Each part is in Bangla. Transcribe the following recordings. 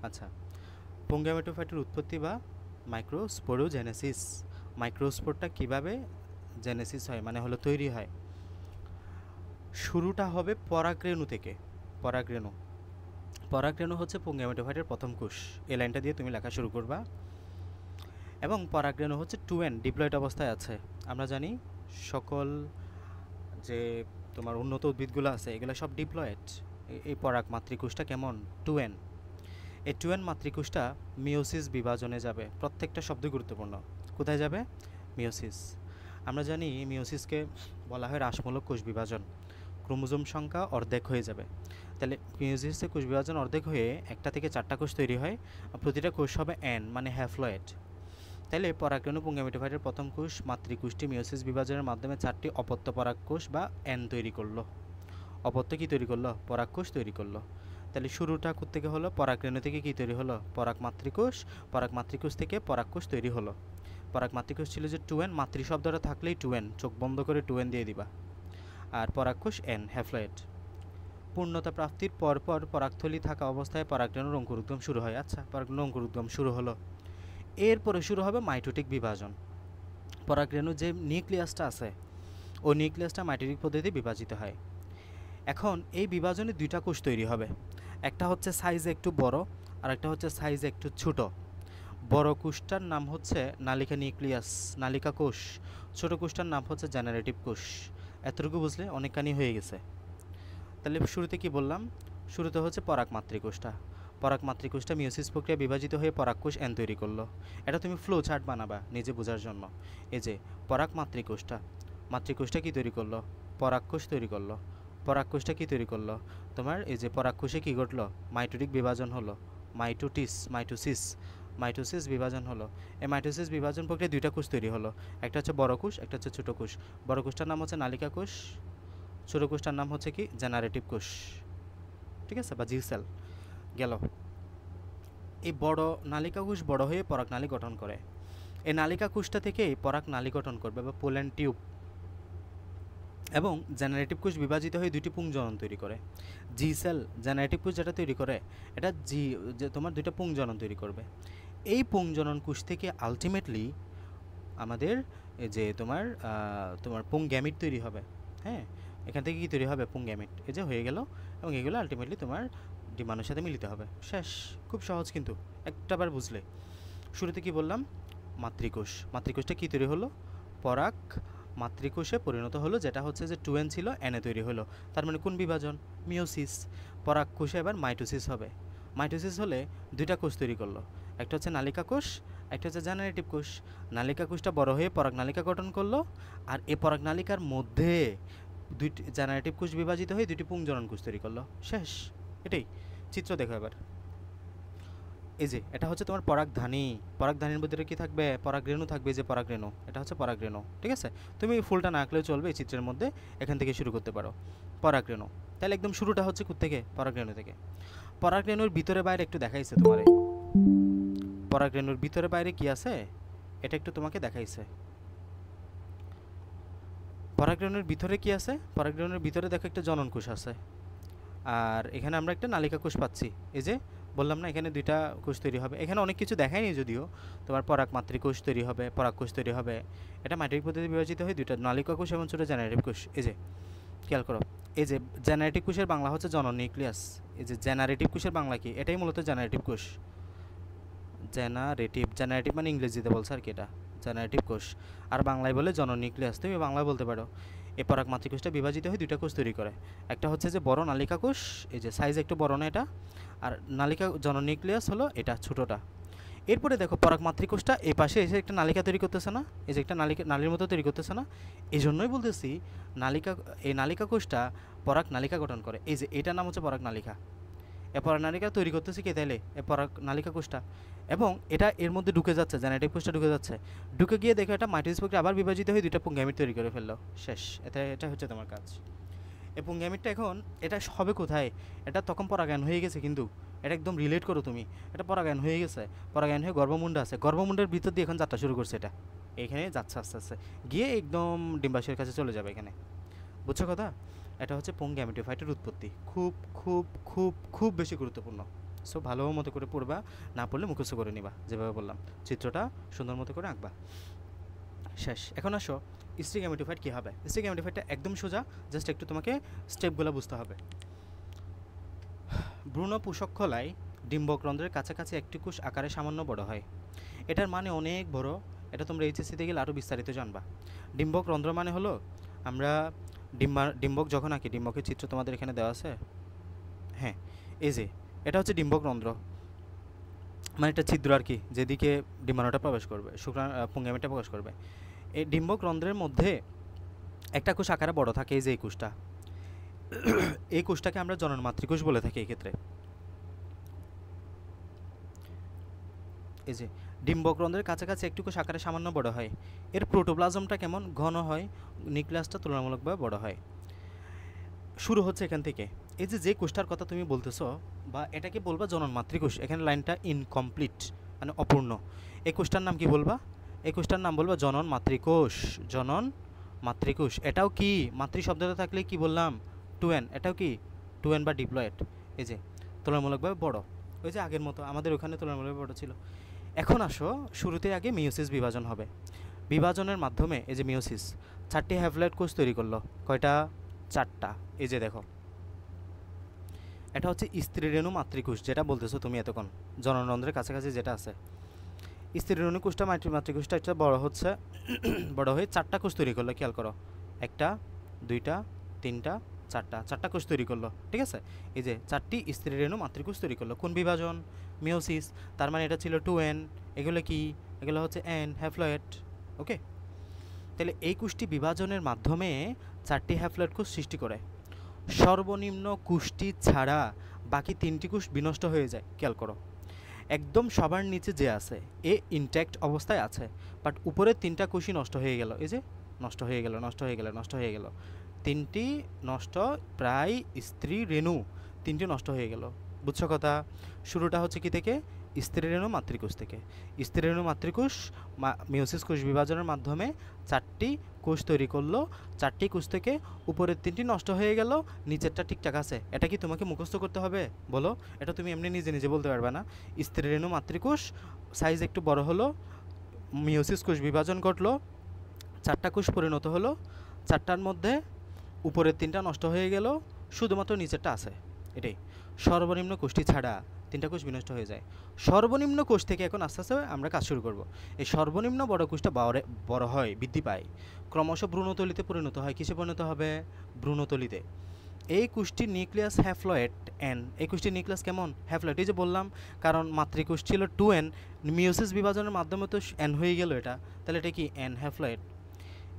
আচ্ছা, পুংগ্যামেটোফাইটের উৎপত্তি বা মাইক্রোস্পোরোজেনেসিস। মাইক্রোস্পোরটা কিভাবে জেনেসিস হয়, মানে হলো তৈরি হয়। শুরুটা হবে পরাগরেণু থেকে। পরাগরেণু পরাগরেণু হচ্ছে পুংগ্যামেটোফাইটের প্রথম কোষ। এই লাইনটা দিয়ে তুমি লেখা শুরু করবা। এবং পরাগরেণু হচ্ছে টু এন ডিপ্লয়েড অবস্থায় আছে। আমরা জানি সকল যে তোমার উন্নত উদ্ভিদগুলো আছে এগুলো সব ডিপ্লয়েড। এই পরাগ মাতৃকোষটা কেমন, টু এন। এই টু এন মাতৃকোষটা মিওসিস বিভাজনে যাবে। প্রত্যেকটা শব্দ গুরুত্বপূর্ণ। কোথায় যাবে? মিওসিস। আমরা জানি মিওসিসকে বলা হয় হ্রাসমূলক কোষ বিভাজন। ক্রোমোজোম সংখ্যা অর্ধেক হয়ে যাবে। তাহলে মিওসিসে কোষ বিভাজন অর্ধেক হয়ে একটা থেকে চারটা কোষ তৈরি হয়। প্রতিটা কোষ হবে এন, মানে হ্যাপ্লয়েড। তাইলে পরাগরেণু পুংগ্যামেটোফাইটের প্রথম কোষ মাতৃকোষটি মিওসিস বিভাজনের মাধ্যমে 4টি অপত্য পরাগ কোষ বা এন তৈরি করলো। অপত্য কি তৈরি করলো? পরাগ কোষ তৈরি করলো। তাহলে শুরুটা থেকে হলো পরাগরেণু থেকে কি তৈরি হলো? পরাগ মাতৃকোষ। পরাগ মাতৃকোষ থেকে পরাগ কোষ তৈরি হলো। পরাগ মাতৃকোষ ছিল যে টু এন, মাতৃ শব্দটা থাকলেই টু এন, চোখ বন্ধ করে টু এন দিয়ে দিবা। আর পরাগ কোষ এন, হ্যাপ্লয়েড। পূর্ণতা প্রাপ্তির পরপর পরাগথলি থাকা অবস্থায় পরাগরেণুর অঙ্কুরোদ্গম শুরু হয়। আচ্ছা, পরাগরেণুর অঙ্কুরোদ্গম শুরু হলো। এরপরে শুরু হবে মাইটোটিক বিভাজন। পরাগরেণুর যে নিউক্লিয়াসটা আছে ওই নিউক্লিয়াসটা মাইটোটিক পদ্ধতিতে বিভাজিত হয়। এখন এই বিভাজনে দুইটা কোষ তৈরি হবে। একটা হচ্ছে সাইজে একটু বড়, আর একটা হচ্ছে সাইজে একটু ছোট। বড় কোষটার নাম হচ্ছে নালিকা নিউক্লিয়াস, নালিকা কোষ। ছোট কোষটার নাম হচ্ছে জেনারেটিভ কোষ। এতটুকু বুঝলে অনেকখানি হয়ে গেছে। তাহলে শুরুতে কি বললাম? শুরুতে হচ্ছে পরাগ মাতৃকোষটা। পরাগ মাতৃকোষটা মিওসিস প্রক্রিয়া বিভাজিত হয়ে পরাগ কোষ এন তৈরি করলো। এটা তুমি ফ্লো চার্ট বানাবা নিজে বোঝার জন্য। এই যে পরাগ মাতৃকোষটা কি তৈরি করলো? পরাগ কোষ তৈরি করলো। পরাগ কোষটা কি তৈরি করলো? তোমার এই যে পরাগ কোষে কি ঘটলো? মাইটোটিক বিভাজন হলো। মাইটোসিস বিভাজন হলো। এই মাইটোসিস বিভাজন প্রক্রিয়ায় দুইটা কোষ তৈরি হলো। একটা হচ্ছে বড় কোষ, একটা হচ্ছে ছোট কোষ। বড় কোষটার নাম হচ্ছে নালিকা কোষ, ছোট কোষটার নাম হচ্ছে কি? জেনারেটিভ কোষ। ঠিক আছে, বা জিউ সেল গেল। এই বড় নালিকা কোষ বড় হয়ে পরাগনালী গঠন করে। এই নালিকা কোষটা থেকেই পরাগনালী গঠন করবে বা পোলেন টিউব। এবং জেনারেটিভ কোষ বিভাজিত হয়ে দুইটি পুংজনন তৈরি করে। জি সেল জেনারেটিভ কোষ যেটা তৈরি করে এটা যে তোমার দুইটা পুংজনন তৈরি করবে। এই পুংজনন কোষ থেকে আলটিমেটলি আমাদের এই যে তোমার পুংগ্যামিট তৈরি হবে। হ্যাঁ, এখান থেকে কি তৈরি হবে? পুংগ্যামিট। এই যে হয়ে গেল। এবং এগুলো আলটিমেটলি তোমার ডিম্বাণুর সাথে মিলিত হবে। শেষ। খুব সহজ কিন্তু একটাবার বুঝলে। শুরুতে কি বললাম? মাতৃকোষটা কি তৈরি হলো? পরাগ মাতৃকোষে পরিণত হলো, যেটা হচ্ছে যে টু এন ছিল এনে তৈরি হলো। তার মানে কোন বিভাজন? মিওসিস। পরাগ কোষে এবার মাইটোসিস হবে। মাইটোসিস হলে দুইটা কোষ তৈরি করলো। একটা হচ্ছে নালিকা কোষ, একটা হচ্ছে জেনারেটিভ কোষ। নালিকা কোষটা বড় হয়ে পরাগনালিকা গঠন করলো। আর এই পরাগনালিকার মধ্যে দুইটি জেনারেটিভ কোষ বিভাজিত হয়ে দুইটি পুংজনন কোষ তৈরি করলো। শেষ। এটাই চিত্র দেখো এবার। এই যে এটা হচ্ছে তোমার পরাগধানীর ভিতরে কি থাকবে? পরাগরেণু থাকবে। যে পরাগরেণু, এটা হচ্ছে পরাগরেণু। ঠিক আছে, তুমি ফুলটা না আঁকলেও চলবে। এই চিত্রের মধ্যে এখান থেকে শুরু করতে পারো। পরাগরেণু। তাহলে একদম শুরুটা হচ্ছে কোত্থেকে? পরাগরেণু থেকে। পরাগরেণুর ভিতরে বাইরে একটু দেখাইছে তোমারে। পরাগরেণুর ভিতরে বাইরে কি আছে এটা একটু তোমাকে দেখাইছে। পরাগরেণুর ভিতরে কি আছে? পরাগরেণুর ভিতরে দেখো একটা জনন কোষ আছে। আর এখানে আমরা একটা নালিকা কোষ পাচ্ছি। এই যে বললাম না, এখানে দুইটা কোষ তৈরি হবে। এখানে অনেক কিছু দেখায়নি যদিও। তোমার পরাগ মাতৃকোষ তৈরি হবে, পরাগ কোষ তৈরি হবে। এটা মাইটোটিক পদ্ধতিতে বিভাজিত হয়ে দুইটা নালিকা কোষ এবং ছোটো জেনারেটিভ কোষ। এই যে খেয়াল করো, এই যে জেনারেটিভ কোষের বাংলা হচ্ছে জনন নিউক্লিয়াস। এই যে জেনারেটিভ কোষের বাংলা কি? এটাই মূলত জেনারেটিভ কোষ। জেনারেটিভ মানে ইংরেজিতে বলছে আর কি, এটা জেনারেটিভ কোষ। আর বাংলায় বলে জনন নিউক্লিয়াস। তুমি বাংলায় বলতে পারো। এই পরাগ মাতৃকোষটা বিভাজিত হয়ে দুইটা কোষ তৈরি করে। একটা হচ্ছে যে বড় নালিকা কোষ, এই যে সাইজ একটু বড় না এটা। আর নালিকা জনন নিউক্লিয়াস হলো এটা ছোটোটা। এরপরে দেখো পরাগ মাতৃকোষটা এই পাশে এসে একটা নালিকা তৈরি করতেছে না? এই যে একটা নালীর মতো তৈরি করতেছে না? এই জন্যই বলতেছি এই নালিকা কোষটা পরাগ নালিকা গঠন করে। এই যে এটার নাম হচ্ছে পরাগ নালিকা। এ পরাগ নালিকা তৈরি করতেছে কে? তাইলে এ পরাগ নালিকা কোষটা। এবং এটা এর মধ্যে ঢুকে যাচ্ছে, জেনারেটিভ কোষটা ঢুকে যাচ্ছে। ঢুকে গিয়ে দেখো এটা মাইটোসিস প্রক্রিয়া আবার বিভাজিত হয়ে দুইটা পুংগ্যামিট তৈরি করে ফেললো। শেষ। এটা হচ্ছে তোমার কাজ। এই পুংগ্যামিটটা এখন এটা হবে কোথায়? এটা তখন পরাগায়ন হয়ে গেছে কিন্তু। এটা একদম রিলেট করো তুমি। এটা পরাগায়ন হয়ে গেছে। পরাগায়ন হয়ে গর্ভমুণ্ড আছে। গর্ভমুণ্ডের ভিতর দিয়ে এখন যাত্রা শুরু করছে এটা। এখানে যাচ্ছে আস্তে আস্তে গিয়ে একদম ডিম্বাশয়ের কাছে চলে যাবে এখানে। বুঝছো কথা? এটা হচ্ছে পুংগ্যামেটোফাইটের উৎপত্তি। খুব খুব খুব খুব বেশি গুরুত্বপূর্ণ। সো ভালো মতো করে পড়বা, না পড়লে মুখস্থ করে নিবা, যেভাবে বললাম চিত্রটা সুন্দর মতো করে আঁকবা। শেষ। এখন আসো স্টিক গ্যামেটোফাইট কী হবে। স্টিক গ্যামেটোফাইটটা একদম সোজা, জাস্ট একটু তোমাকে স্টেপগুলো বুঝতে হবে। ভ্রূণ পোষককলায় ডিম্বকরন্ধ্রের কাছাকাছি একটি কোষ আকারে সামান্য বড় হয়। এটার মানে অনেক বড়, এটা তোমরা এইচএসসিতে গেলে আরও বিস্তারিত জানবা। ডিম্বকরন্ধ্র মানে হলো আমরা ডিম্বক যখন আঁকি, ডিম্বকের চিত্র তোমাদের এখানে দেওয়া আছে, হ্যাঁ এই যে এটা হচ্ছে ডিম্বকরন্ধ্র, মানে একটা ছিদ্র আর কি, যেদিকে ডিম্বাণুটা প্রবেশ করবে, পুংগামিটা প্রবেশ করবে। এই ডিম্বকরন্ধ্রের মধ্যে একটা কোষ আকারে বড় থাকে, এই যে এই কোষটা, এই কোষটাকে আমরা জনন মাতৃকোষ বলে থাকি এক্ষেত্রে। এই যে ডিম্বকরন্ধ্রের কাছাকাছি একটু কোষ আকারে সামান্য বড় হয়। এর প্রোটোপ্লাজমটা কেমন ঘন হয়, নিউক্লিয়াসটা তুলনামূলকভাবে বড় হয়। শুরু হচ্ছে এখান থেকে। এই যে কোষটার কথা তুমি বলতেছো, বা এটাকে বলবা জনন মাতৃকোষ, এখানে লাইনটা ইনকমপ্লিট মানে অপূর্ণ। এই কোষটার নাম কি বলবা? এই কোষটার নাম বলবা জনন মাতৃকোষ। জনন মাতৃকোষ। এটাও কি মাতৃ শব্দটা থাকলে কি বললাম, টু এন, এটাও কি টু এন বা ডিপ্লয়েড। এই যে তুলনামূলকভাবে বড়, ওই যে আগের মতো আমাদের ওখানে তুলনামূলকভাবে বড় ছিল। এখন আসো, শুরুতে আগে মিওসিস বিভাজন হবে। বিভাজনের মাধ্যমে এই যে মিওসিস 4টি হ্যাপ্লয়েড কোষ তৈরি করলো। কয়টা? 4টা। এই যে দেখো, এটা হচ্ছে স্ত্রীরেণু মাতৃকোষ, যেটা বলতেছো তুমি এতক্ষণ, জননরন্ধ্রের কাছাকাছি যেটা আছে। স্ত্রীরেণু কোষটা মাতৃকোষটা এটা বড় হচ্ছে, বড় হয়ে 4টা কোষ তৈরি করলো। খেয়াল করো, 1টা 2টা 3টা 4টা কোষ তৈরি করলো, ঠিক আছে। এই যে 4টি স্ত্রীরেণু মাতৃকোষ তৈরি করলো। কোন বিভাজন? মিওসিস। তার মানে এটা ছিল 2n, এগুলো কি? এগুলো হচ্ছে n হ্যাপ্লয়েড। ওকে, তাহলে এই কোষটি বিভাজনের মাধ্যমে 4টি হ্যাপ্লয়েড কোষ সৃষ্টি করে। সর্বনিম্ন কোষটি ছাড়া বাকি 3টি কোষ বিনষ্ট হয়ে যায়। খেয়াল করো, একদম সবার নিচে যে আছে এ ইনট্যাক্ট অবস্থায় আছে, বাট উপরের 3টা কোষই নষ্ট হয়ে গেল। এই যে নষ্ট হয়ে গেল, নষ্ট হয়ে গেল, নষ্ট হয়ে গেল, 3টি নষ্ট, প্রায় স্ত্রী রেণু 3টি নষ্ট হয়ে গেল। বুঝছো কথা? শুরুটা হচ্ছে কি থেকে? স্ত্রীরেণু মাতৃকোষ থেকে। স্ত্রীরেণু মাতৃকোষ মিওসিস কোষ বিভাজনের মাধ্যমে 4টি কোষ তৈরি করলো। 4টি কোষ থেকে উপরের 3টি নষ্ট হয়ে গেল, নিচেরটা ঠিকঠাক আছে। এটা কি তোমাকে মুখস্থ করতে হবে? বলো, এটা তুমি এমনি নিজে নিজে বলতে পারবে না। স্ত্রীরেণু মাতৃকোষ সাইজ একটু বড় হলো, মিওসিস কোষ বিভাজন ঘটলো, 4টা কোষ পরিণত হলো, 4টার মধ্যে উপরের 3টা নষ্ট হয়ে গেল, শুধুমাত্র নিচেরটা আছে। এটাই সর্বনিম্ন কোষটি ছাড়া 3টা কোষ বিনষ্ট হয়ে যায়। সর্বনিম্ন কোষ থেকে এখন আস্তে আস্তে আমরা কাজ শুরু করব। এই সর্বনিম্ন বড় কোষটা বড় হয়, বৃদ্ধি পায়, ক্রমশ ভ্রূণতলিতে পরিণত হয়। কিসে পরিণত হবে? ভ্রূণতলিতে। এই কোষটির নিউক্লিয়াস হ্যাপ্লয়েড এন। এই কোষটির নিউক্লিয়াস কেমন? হ্যাপ্লয়েড। এই যে বললাম, কারণ মাতৃকোষ ছিল 2n, মিওসিস বিভাজনের মাধ্যমে তো n হয়ে গেল এটা, তাহলে এটা কি n হ্যাপ্লয়েড।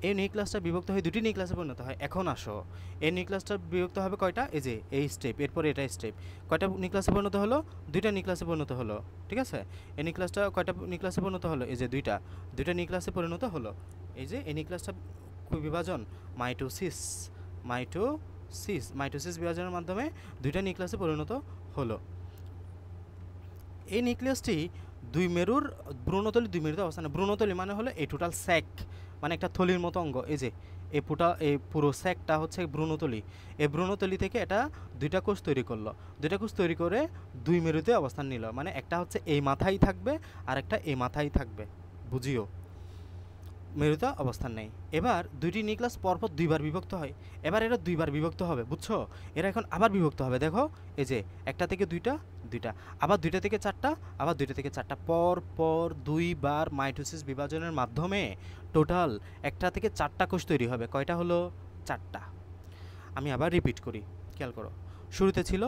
এই নিউক্লিয়াসটা বিভক্ত হয়ে 2টি নিউক্লিয়াসে পরিণত হয়। এখন আসো, এই নিউক্লিয়াসটা বিভক্ত হবে কয়টা? এই যে এই স্টেপ, এরপরে এটা স্টেপ। কয়টা নিউক্লিয়াসে পরিণত হলো? 2টা নিউক্লিয়াসে পরিণত হলো, ঠিক আছে। এই নিউক্লিয়াসটা কয়টা নিউক্লিয়াসে পরিণত হলো? এই যে 2টা নিউক্লিয়াসে পরিণত হলো। এই যে এই নিউক্লিয়াসটা বিভাজন মাইটোসিস, মাইটোসিস বিভাজনের মাধ্যমে 2টা নিউক্লিয়াসে পরিণত হলো। এই নিউক্লিয়াসটি দুই মেরুর ভ্রূণতলী, দুই মেরুতে অবস্থানে। ভ্রূণতলী মানে হলো এই টোটাল স্যাক, মানে একটা থলির মতো অঙ্গ। এই যে এই পুরো স্যাকটা হচ্ছে ভ্রূণতলী। এই ভ্রূণতলী থেকে এটা 2টা কোষ তৈরি করলো। 2টা কোষ তৈরি করে দুই মেরুতে অবস্থান নিল, মানে একটা হচ্ছে এই মাথায় থাকবে আর একটা এই মাথায় থাকবে, বুঝিও, মেরুতে অবস্থান নেই। এবার 2টি নিউক্লিয়াস পরপর 2বার বিভক্ত হয়। এবার এরা 2বার বিভক্ত হবে, বুঝছো? এরা এখন আবার বিভক্ত হবে। দেখো, এই যে একটা থেকে 2টা, আবার 2টা থেকে 4টা, আবার 2টা থেকে 4টা, পর 2বার মাইটোসিস বিভাজনের মাধ্যমে টোটাল একটা থেকে 4টা কোষ তৈরি হবে। কয়টা হলো? 4টা। আমি আবার রিপিট করি, খেয়াল করো। শুরুতে ছিল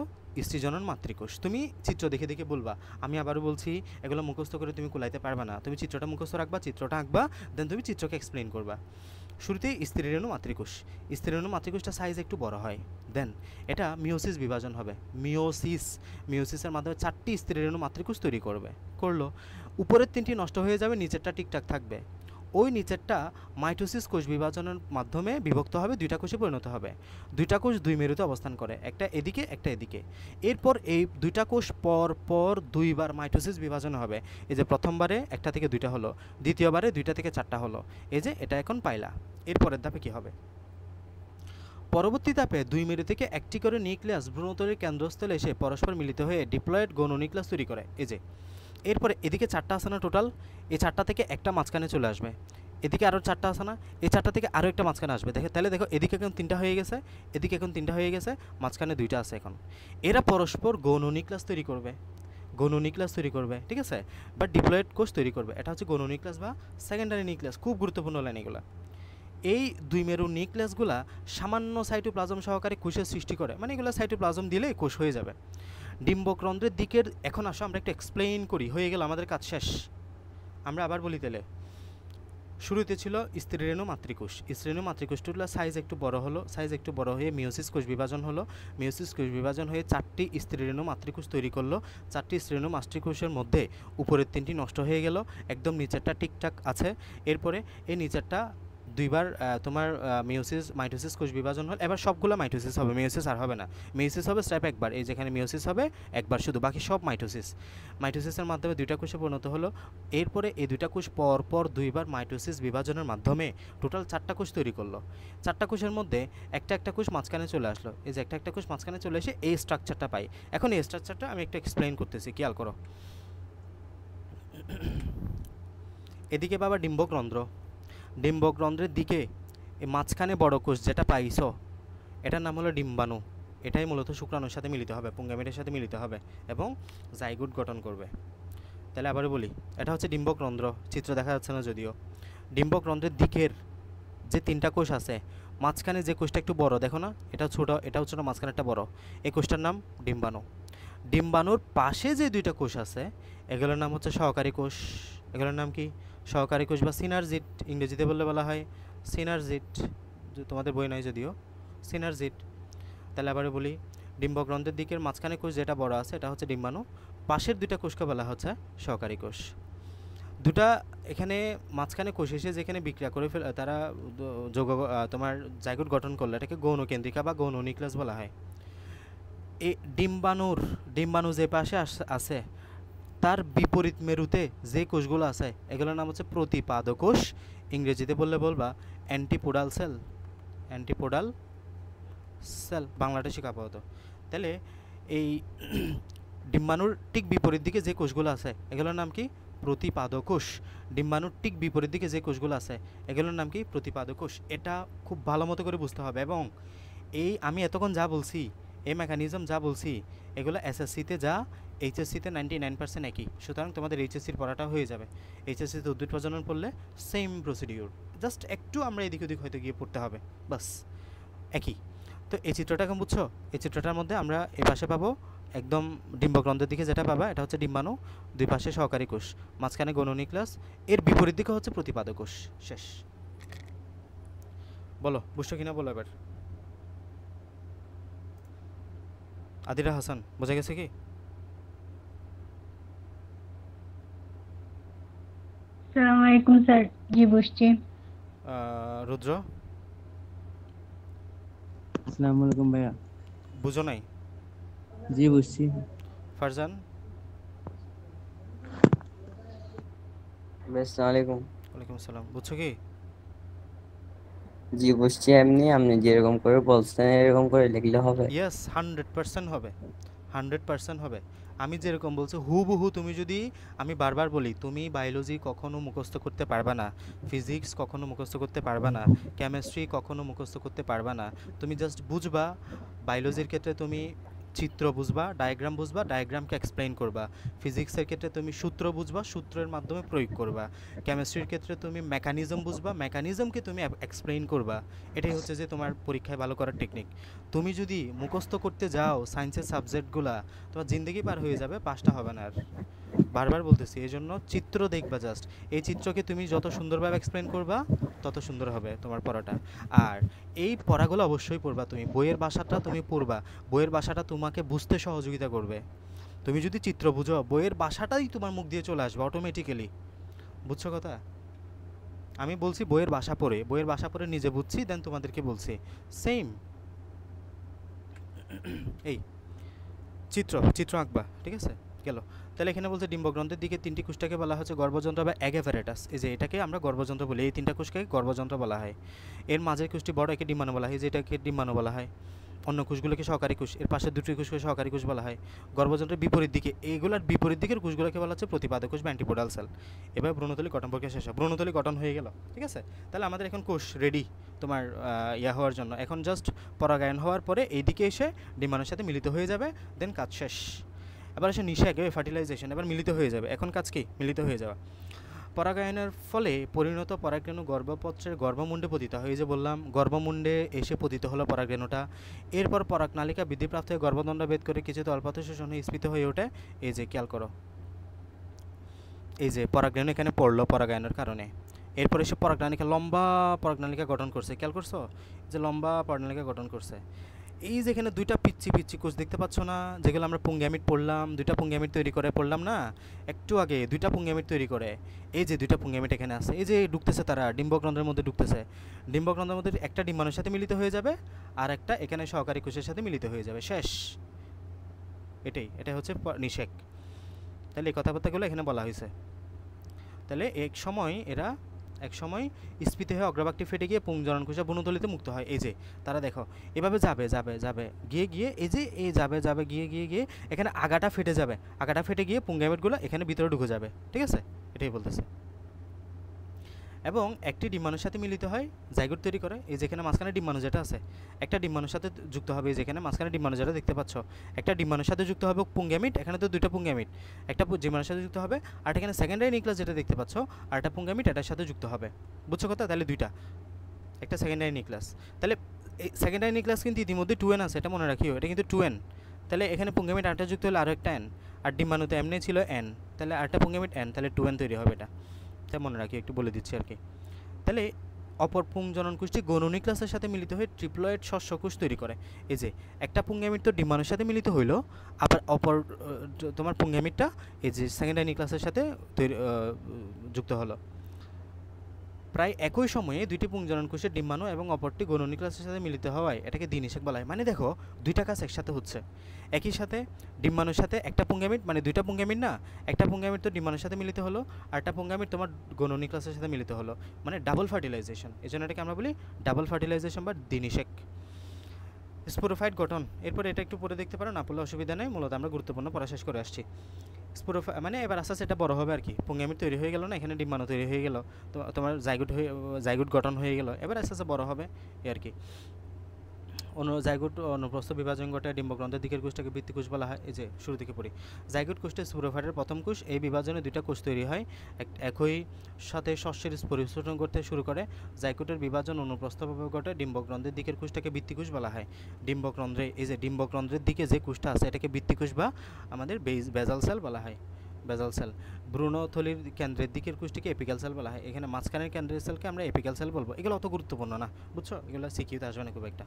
স্ত্রীজনন মাতৃকোষ। তুমি চিত্র দেখে দেখে বলবা। আমি আবারও বলছি, এগুলো মুখস্থ করে তুমি কুলাইতে পারবে না। তুমি চিত্রটা মুখস্থ রাখবা, চিত্রটা আঁকবা, দেন তুমি চিত্রকে এক্সপ্লেন করবা। শুরুতেই স্ত্রীরেণু মাতৃকোষ। স্ত্রীরেণু মাতৃকোষটা সাইজ একটু বড় হয়। দেন এটা মিওসিস বিভাজন হবে। মিওসিসের মাধ্যমে 4টি স্ত্রীরেণু মাতৃকোষ তৈরি করলো। উপরের 3টি নষ্ট হয়ে যাবে, নিচেরটা ঠিকঠাক থাকবে। ওই নিচেরটা মাইটোসিস কোষ বিভাজনের মাধ্যমে বিভক্ত হবে, 2টা কোষে পরিণত হবে। 2টা কোষ দুই মেরুতে অবস্থান করে, একটা এদিকে একটা এদিকে। এরপর এই 2টা কোষ পর 2বার মাইটোসিস বিভাজন হবে। এই যে প্রথমবারে 1টা থেকে 2টা হলো, দ্বিতীয়বারে 2টা থেকে 4টা হলো। এই যে এটা এখন পাইলা। এরপরের ধাপে কি হবে? পরবর্তী ধাপে 2 মেরু থেকে একটি করে নিউক্লিয়াস ভ্রূণতলীর কেন্দ্রস্থলে এসে পরস্পর মিলিত হয়ে ডিপ্লয়েড গৌণ নিউক্লিয়াস তৈরি করে। এই যে এরপরে এদিকে 4টা আছে না টোটাল, এই 4টা থেকে একটা মাঝখানে চলে আসবে, এদিকে আরও 4টা আছে না, এই 4টা থেকে আরও একটা মাঝখানে আসবে। দেখে তাহলে দেখো এদিকে এখন 3টা হয়ে গেছে, এদিকে এখন 3টা হয়ে গেছে, মাঝখানে 2টা আছে। এখন এরা পরস্পর গৌণ নিউক্লিয়াস তৈরি করবে, গৌণ নিউক্লিয়াস তৈরি করবে, ঠিক আছে, বা ডিপ্লয়েড কোষ তৈরি করবে। এটা হচ্ছে গৌণ নিউক্লিয়াস বা সেকেন্ডারি নিউক্লিয়াস, খুব গুরুত্বপূর্ণ লাইন এগুলো। এই 2 মেরু নিউক্লিয়াসগুলা সামান্য সাইটোপ্লাজম সহকারে কোষের সৃষ্টি করে, মানে এগুলো সাইটোপ্লাজম দিলে কোষ হয়ে যাবে। ডিম্বকরন্ধ্রের দিকের, এখন আসো আমরা একটু এক্সপ্লেইন করি, হয়ে গেল আমাদের কাজ শেষ। আমরা আবার বলি তাহলে, শুরুতে ছিল স্ত্রীরেণু মাতৃকোষ, স্ত্রীরেণু মাতৃকোষগুলো সাইজ একটু বড় হলো, সাইজ একটু বড় হয়ে মিওসিস কোষ বিভাজন হলো, মিওসিস কোষ বিভাজন হয়ে 4টি স্ত্রীরেণু মাতৃকোষ তৈরি করলো। 4টি স্ত্রীরেণু মাতৃকোষের মধ্যে উপরের 3টি নষ্ট হয়ে গেল, একদম নিচেরটা ঠিকঠাক আছে। এরপরে এই নিচেরটা দুইবার তোমার মিওসিস মাইটোসিস কোষ বিভাজন হল, এবার সবগুলো মাইটোসিস হবে, মিওসিস আর হবে না। মিওসিস হবে স্টেপ একবার, এই যেখানে মিওসিস হবে একবার শুধু, বাকি সব মাইটোসিস। মাইটোসিসের মাধ্যমে 2টা কোষে পরিণত হলো। এরপরে এই 2টা কোষ পর পর 2বার মাইটোসিস বিভাজনের মাধ্যমে টোটাল 4টা কোষ তৈরি করলো। 4টা কোষের মধ্যে একটা কোষ মাঝখানে চলে আসলো, এই যে একটা কোষ মাঝখানে চলে এসে এই স্ট্রাকচারটা পাই। এখন এই স্ট্রাকচারটা আমি একটু এক্সপ্লেইন করতেছি, খেয়াল করো। এদিকে বাবা ডিম্বকরন্ধ্র, ডিম্বকরন্ধ্রের দিকে এই মাঝখানে বড় কোষ যেটা পাইছো, এটার নাম হলো ডিম্বাণু। এটাই মূলত শুক্রাণুর সাথে মিলিত হবে, পুংগামিটের সাথে মিলিত হবে এবং জাইগোট গঠন করবে। তাহলে আবারও বলি, এটা হচ্ছে ডিম্বকরন্ধ্র, চিত্র দেখা যাচ্ছে না যদিও। ডিম্বকরন্ধ্রের দিকের যে 3টা কোষ আছে, মাঝখানে যে কোষটা একটু বড় দেখো না, এটা ছোট, এটাও ছোট, মাঝখানে একটা বড়, এই কোষটার নাম ডিম্বাণু। ডিম্বাণুর পাশে যে 2টা কোষ আছে, এগুলোর নাম হচ্ছে সহকারী কোষ। এগুলোর নাম কি? সহকারী কোষ বা সিনারজিট, ইংরেজিতে বললে বলা হয় সিনারজিট, তোমাদের বই নাই যদিও, সিনারজিট। তাহলে আবার বলি, ডিম্বকরন্ধ্রের দিকের মাঝখানে কোষ যেটা বড় আছে এটা হচ্ছে ডিম্বাণু, পাশের 2টা কোষকে বলা হচ্ছে সহকারী কোষ। 2টা এখানে মাঝখানে কোষ এসে যেখানে বিক্রিয়া করে ফেলে, তারা যোগ তোমার জাইগোট গঠন করলে এটাকে গৌণ কেন্দ্রিকা বা গৌণ নিউক্লিয়াস বলা হয়। এই ডিম্বাণু যে পাশে আছে তার বিপরীত মেরুতে যে কোষগুলো আছে এগুলোর নাম হচ্ছে প্রতিপাদ কোষ, ইংরেজিতে বললে বলবা অ্যান্টিপোডাল সেল, অ্যান্টিপোডাল সেল, বাংলাটা শেখা আপাতত। তাহলে এই ডিম্বাণুর ঠিক বিপরীত দিকে যে কোষগুলো আছে এগুলোর নাম কি? প্রতিপাদ কোষ। ডিম্বাণুর ঠিক বিপরীত দিকে যে কোষগুলো আছে এগুলোর নাম কি? প্রতিপাদ কোষ। এটা খুব ভালো মতো করে বুঝতে হবে। এবং এই আমি এতক্ষণ যা বলছি, এই মেকানিজম যা বলছি, এগুলো এসএসসিতে যা এইচএসসিতে 99% একই, সুতরাং তোমাদের এইচএসসির পড়াটা হয়ে যাবে। এইচএসসিতে উদ্ভিদ প্রজনন পড়লে সেম প্রসিডিউর, জাস্ট একটু আমরা এদিক ওদিক হয়তো গিয়ে পড়তে হবে, বাস একই। তো এই চিত্রটা কেমন বুঝছো? এই চিত্রটার মধ্যে আমরা এ পাশে পাবো একদম ডিম্বকরন্ধ্রের দিকে যেটা পাবা এটা হচ্ছে ডিম্বাণু, 2 পাশে সহকারী কোষ, মাঝখানে গৌণ নিউক্লিয়াস, এর বিপরীত দিকে হচ্ছে প্রতিপাদ কোষ। শেষ। বলো বুঝছো কিনা বলো এবার। আদিরা হাসান, বোঝা গেছে কি? আসসালামু আলাইকুম স্যার। জি বুঝছি। রুদ্র, আসসালামু আলাইকুম ভাইয়া। বুঝো নাই? জি বুঝছি। ফারজান, আসসালামু আলাইকুম। ওয়ালাইকুম আসসালাম, বুঝছো কি? জি বুঝছি, এমনি আপনি যেরকম করে বলছেন এরকম করে লিখলে হবে। ইয়েস, 100% হবে, 100% হবে। আমি যেরকম বলছি হুবহু তুমি যদি, আমি বারবার বলি, তুমি বায়োলজি কখনো মুখস্থ করতে পারবা না, ফিজিক্স কখনো মুখস্থ করতে পারবা না, কেমিস্ট্রি কখনো মুখস্থ করতে পারবা না। তুমি জাস্ট বুঝবা, বায়োলজির ক্ষেত্রে তুমি চিত্র বুঝবা, ডায়াগ্রাম বুঝবা, ডায়াগ্রামকে এক্সপ্লেইন করবা। ফিজিক্সের ক্ষেত্রে তুমি সূত্র বুঝবা, সূত্রের মাধ্যমে প্রয়োগ করবা। কেমিস্ট্রির ক্ষেত্রে তুমি মেকানিজম বুঝবা, মেকানিজমকে তুমি এক্সপ্লেইন করবা। এটাই হচ্ছে যে তোমার পরীক্ষায় ভালো করার টেকনিক। তুমি যদি মুখস্থ করতে যাও সায়েন্সের সাবজেক্টগুলা, তোমার জিন্দগি পার হয়ে যাবে, পাসটা হবে না আর। বারবার বলতেছি, এই জন্য চিত্র দেখবা জাস্ট। এই চিত্রকে তুমি যত সুন্দরভাবে এক্সপ্লেন করবা তত সুন্দর হবে তোমার পড়াটা। আর এই পড়াগুলো অবশ্যই পড়বা, তুমি বইয়ের ভাষাটা তুমি পড়বা, বইয়ের ভাষাটা তোমাকে বুঝতে সহযোগিতা করবে। তুমি যদি চিত্র বুঝো, বইয়ের ভাষাটাই তোমার মুখ দিয়ে চলে আসবে অটোমেটিক্যালি। বুঝছো কথা? আমি বলছি বইয়ের ভাষা পড়ে, বইয়ের ভাষা পড়ে নিজে বুঝছি, দেন তোমাদেরকে বলছি সেম। এই চিত্র চিত্র আঁকবা, ঠিক আছে? গেল। তাহলে এখানে বলছে ডিম্বগ্রন্থের দিকে 3টি কোষটাকে বলা হচ্ছে গর্ভযন্ত্র বা অ্যাগাভ্যারেটাস। এই যে এটাকে আমরা গর্ভযন্ত্র বলি, এই 3টা কোষকে গর্ভযন্ত্র বলা হয়। এর মাঝের কোষটি বড়, একে ডিম্বাণু বলা হয়, যেটাকে ডিম্বাণু বলা হয়। অন্য কোষগুলোকে সহকারী কোষ, এর পাশে দুটি কোষকে সহকারী কোষ বলা হয়। গর্ভযন্ত্রের বিপরীত দিকে, এইগুলোর বিপরীত দিকের কোষগুলোকে বলা হচ্ছে প্রতিপাদক কোষ বা অ্যান্টিপোডাল সেল। এবার ভ্রূণথলি গঠন প্রক্রিয়া শেষ হয়, ভ্রূণথলি গঠন হয়ে গেল, ঠিক আছে। তাহলে আমাদের এখন কোষ রেডি তোমার ইয়া হওয়ার জন্য। এখন জাস্ট পরাগায়ন হওয়ার পরে এই দিকে এসে ডিম্বাণুর সাথে মিলিত হয়ে যাবে, দেন কাজ শেষ। এবার আসে নিষেক, ফার্টিলাইজেশন, এবার মিলিত হয়ে যাবে। এখন কাজ কি? মিলিত হয়ে যাওয়া। পরাগায়নের ফলে পরিণত পরাগরেণু গর্ভপত্রের গর্ভমুণ্ডে পতিত হয়। এই যে বললাম গর্ভমুণ্ডে এসে পতিত হলো পরাগরেণুটা। এরপর পরাগনালিকা বৃদ্ধিপ্রাপ্ত হয়ে গর্ভদণ্ড ভেদ করে কিছু তলপথে শোষণ হয়ে স্ফীত হয়ে ওঠে। এই যে খেয়াল করো, এই যে পরাগরেণু এখানে পড়লো পরাগায়নের কারণে। এরপর এসে পরাগনালিকা, লম্বা পরাগনালিকা গঠন করছে, খেয়াল করছো যে লম্বা পরাগনালিকা গঠন করছে। এই যেখানে দুইটা পিচ্ছি পিচ্ছি কোষ দেখতে পাচ্ছ না, যেগুলো আমরা পুংগ্যামিট পড়লাম, দুইটা পুংগ্যামিট তৈরি করে পড়লাম না একটু আগে, দুইটা পুংগ্যামিট তৈরি করে। এই যে দুইটা পুংগ্যামিট এখানে আছে, এই যে ঢুকতেছে, তারা ডিম্বগ্রন্থের মধ্যে ঢুকতেছে। ডিম্বগ্রন্থের মধ্যে একটা ডিম্বাণুর সাথে মিলিত হয়ে যাবে, আর একটা এখানে সহকারী কোষের সাথে মিলিত হয়ে যাবে, শেষ। এটা হচ্ছে নিষেক। তাহলে এই কথাবার্তাগুলো এখানে বলা হয়েছে। তাহলে এক সময় স্ফীত হয়ে অগ্রভাগটি ফেটে গিয়ে পুংজনন কোষা ভ্রূণথলিতে মুক্ত হয়। এই যে তারা দেখো এভাবে যাবে যাবে যাবে গিয়ে এই যে এই যাবে গিয়ে এখানে আগাটা ফেটে যাবে, আগাটা ফেটে গিয়ে পুংগ্যামেটগুলো এখানে ভিতরে ঢুকে যাবে, ঠিক আছে, এটাই বলতেছে। এবং একটি ডিম্বাণুর সাথে মিলিত হয়, জাইগোট তৈরি করে। এই যেখানে মাঝখানে ডিম্বাণু যেটা আছে, একটা ডিম্বাণুর সাথে যুক্ত হবে, এই যেখানে মাঝখানে ডিম্বাণু যেটা দেখতে পাচ্ছ, একটা ডিম্বাণুর সাথে যুক্ত হবে পুংগ্যামিট। এখানে তো দুইটা পুংগ্যামিট, একটা ডিম্বাণুর সাথে যুক্ত হবে, আর এখানে সেকেন্ডারি নিউক্লিয়াস যেটা দেখতে পাচ্ছ, আর একটা পুংগ্যামিট এটার সাথে যুক্ত হবে। বুঝছো কথা? তাহলে দুইটা, একটা সেকেন্ডারি নিউক্লিয়াস। তাহলে এই সেকেন্ডারি নিউক্লিয়াস কিন্তু ইতিমধ্যে 2n আছে, এটা মনে রাখিও, এটা কিন্তু 2n। তাহলে এখানে পুংগ্যামিট আরেকটা যুক্ত হলে আরও একটা n, আর ডিম্বাণুতে এমনি ছিল n, তাহলে আরেকটা পুংগ্যামিট n, তাহলে 2n তৈরি হবে। এটা মনে রাখি, একটু বলে দিচ্ছি আর কি। তাহলে অপর পুংজনন কোষটি গৌণ নিউক্লিয়াসের সাথে মিলিত হয়ে ট্রিপ্লয়েড শস্যকোষ তৈরি করে। এই যে একটা পুংগ্যামিট তো ডিম্বাণুর সাথে মিলিত হইলো, আবার অপর তোমার পুংগ্যামিটটা এই যে সেকেন্ডারি নিউক্লিয়াসের সাথে যুক্ত হলো। প্রায় একই সময়ে দুইটি পুংজনন কোষের ডিম্বাণু এবং অপরটি গৌণ নিউক্লিয়াসের সাথে মিলিত হওয়ায় এটাকে দ্বিনিষেক বলা হয়। মানে দেখো দুইটা কাজ একসাথে হচ্ছে, একই সাথে ডিম্বাণুর সাথে একটা পুংগ্যামিট, মানে দুইটা পুংগ্যামিট না, একটা পুংগ্যামিট তো ডিম্বাণুর সাথে মিলিত হলো, আর একটা পুংগ্যামিট তোমার গৌণ নিউক্লিয়াসের সাথে মিলিত হলো, মানে ডাবল ফার্টিলাইজেশন। এই জন্য এটাকে আমরা বলি ডাবল ফার্টিলাইজেশন বা দ্বিনিষেক। স্পোরোফাইট গঠন, এরপর এটা একটু পরে দেখতে পারো, না পড়লে অসুবিধা নেই, মূলত আমরা গুরুত্বপূর্ণ পড়া শেষ করে আসছি। মানে এবার আস্তে আস্তে এটা বড় হবে আর কি, পুংগ্যামিট তৈরি হয়ে গেল না, এখানে ডিম্বাণু তৈরি হয়ে গেল, তো তোমার জাইগোট গঠন হয়ে গেল, এবার আস্তে আস্তে বড় হবে এই আর কি। জাইগোট অনুপ্রস্থ বিভাজন ঘটে, ডিম্বগ্রন্থের দিকের কোষটাকে বৃত্তিকোষ বলা হয়। এই যে শুরু থেকে পড়ি, জাইগোট কোষটি স্পোরোফাইটের প্রথম কোষ। এই বিভাজনে দুইটা কোষ তৈরি হয়, একই সাথে শস্যের পরিশোষণ করতে শুরু করে। জাইগোটের বিভাজন অনুপ্রস্থভাবে ঘটে, ডিম্বগ্রন্থের দিকের কোষটাকে বৃত্তিকোষ বলা হয়। এই যে ডিম্বগ্রন্থের দিকে যে কোষটা আছে এটাকে বৃত্তিকোষ বা আমাদের বেজাল সেল বলা হয়, বেজাল সেল। ভ্রূণথলির কেন্দ্রের দিকের কোষটিকে এপিক্যাল সেল বলা হয়। এখানে মাঝখানের কেন্দ্রের সেলকে আমরা এপিক্যাল সেল বলবো। এগুলো অত গুরুত্বপূর্ণ না, বুঝছো, এগুলো সিকিউতে আসবে না খুব একটা।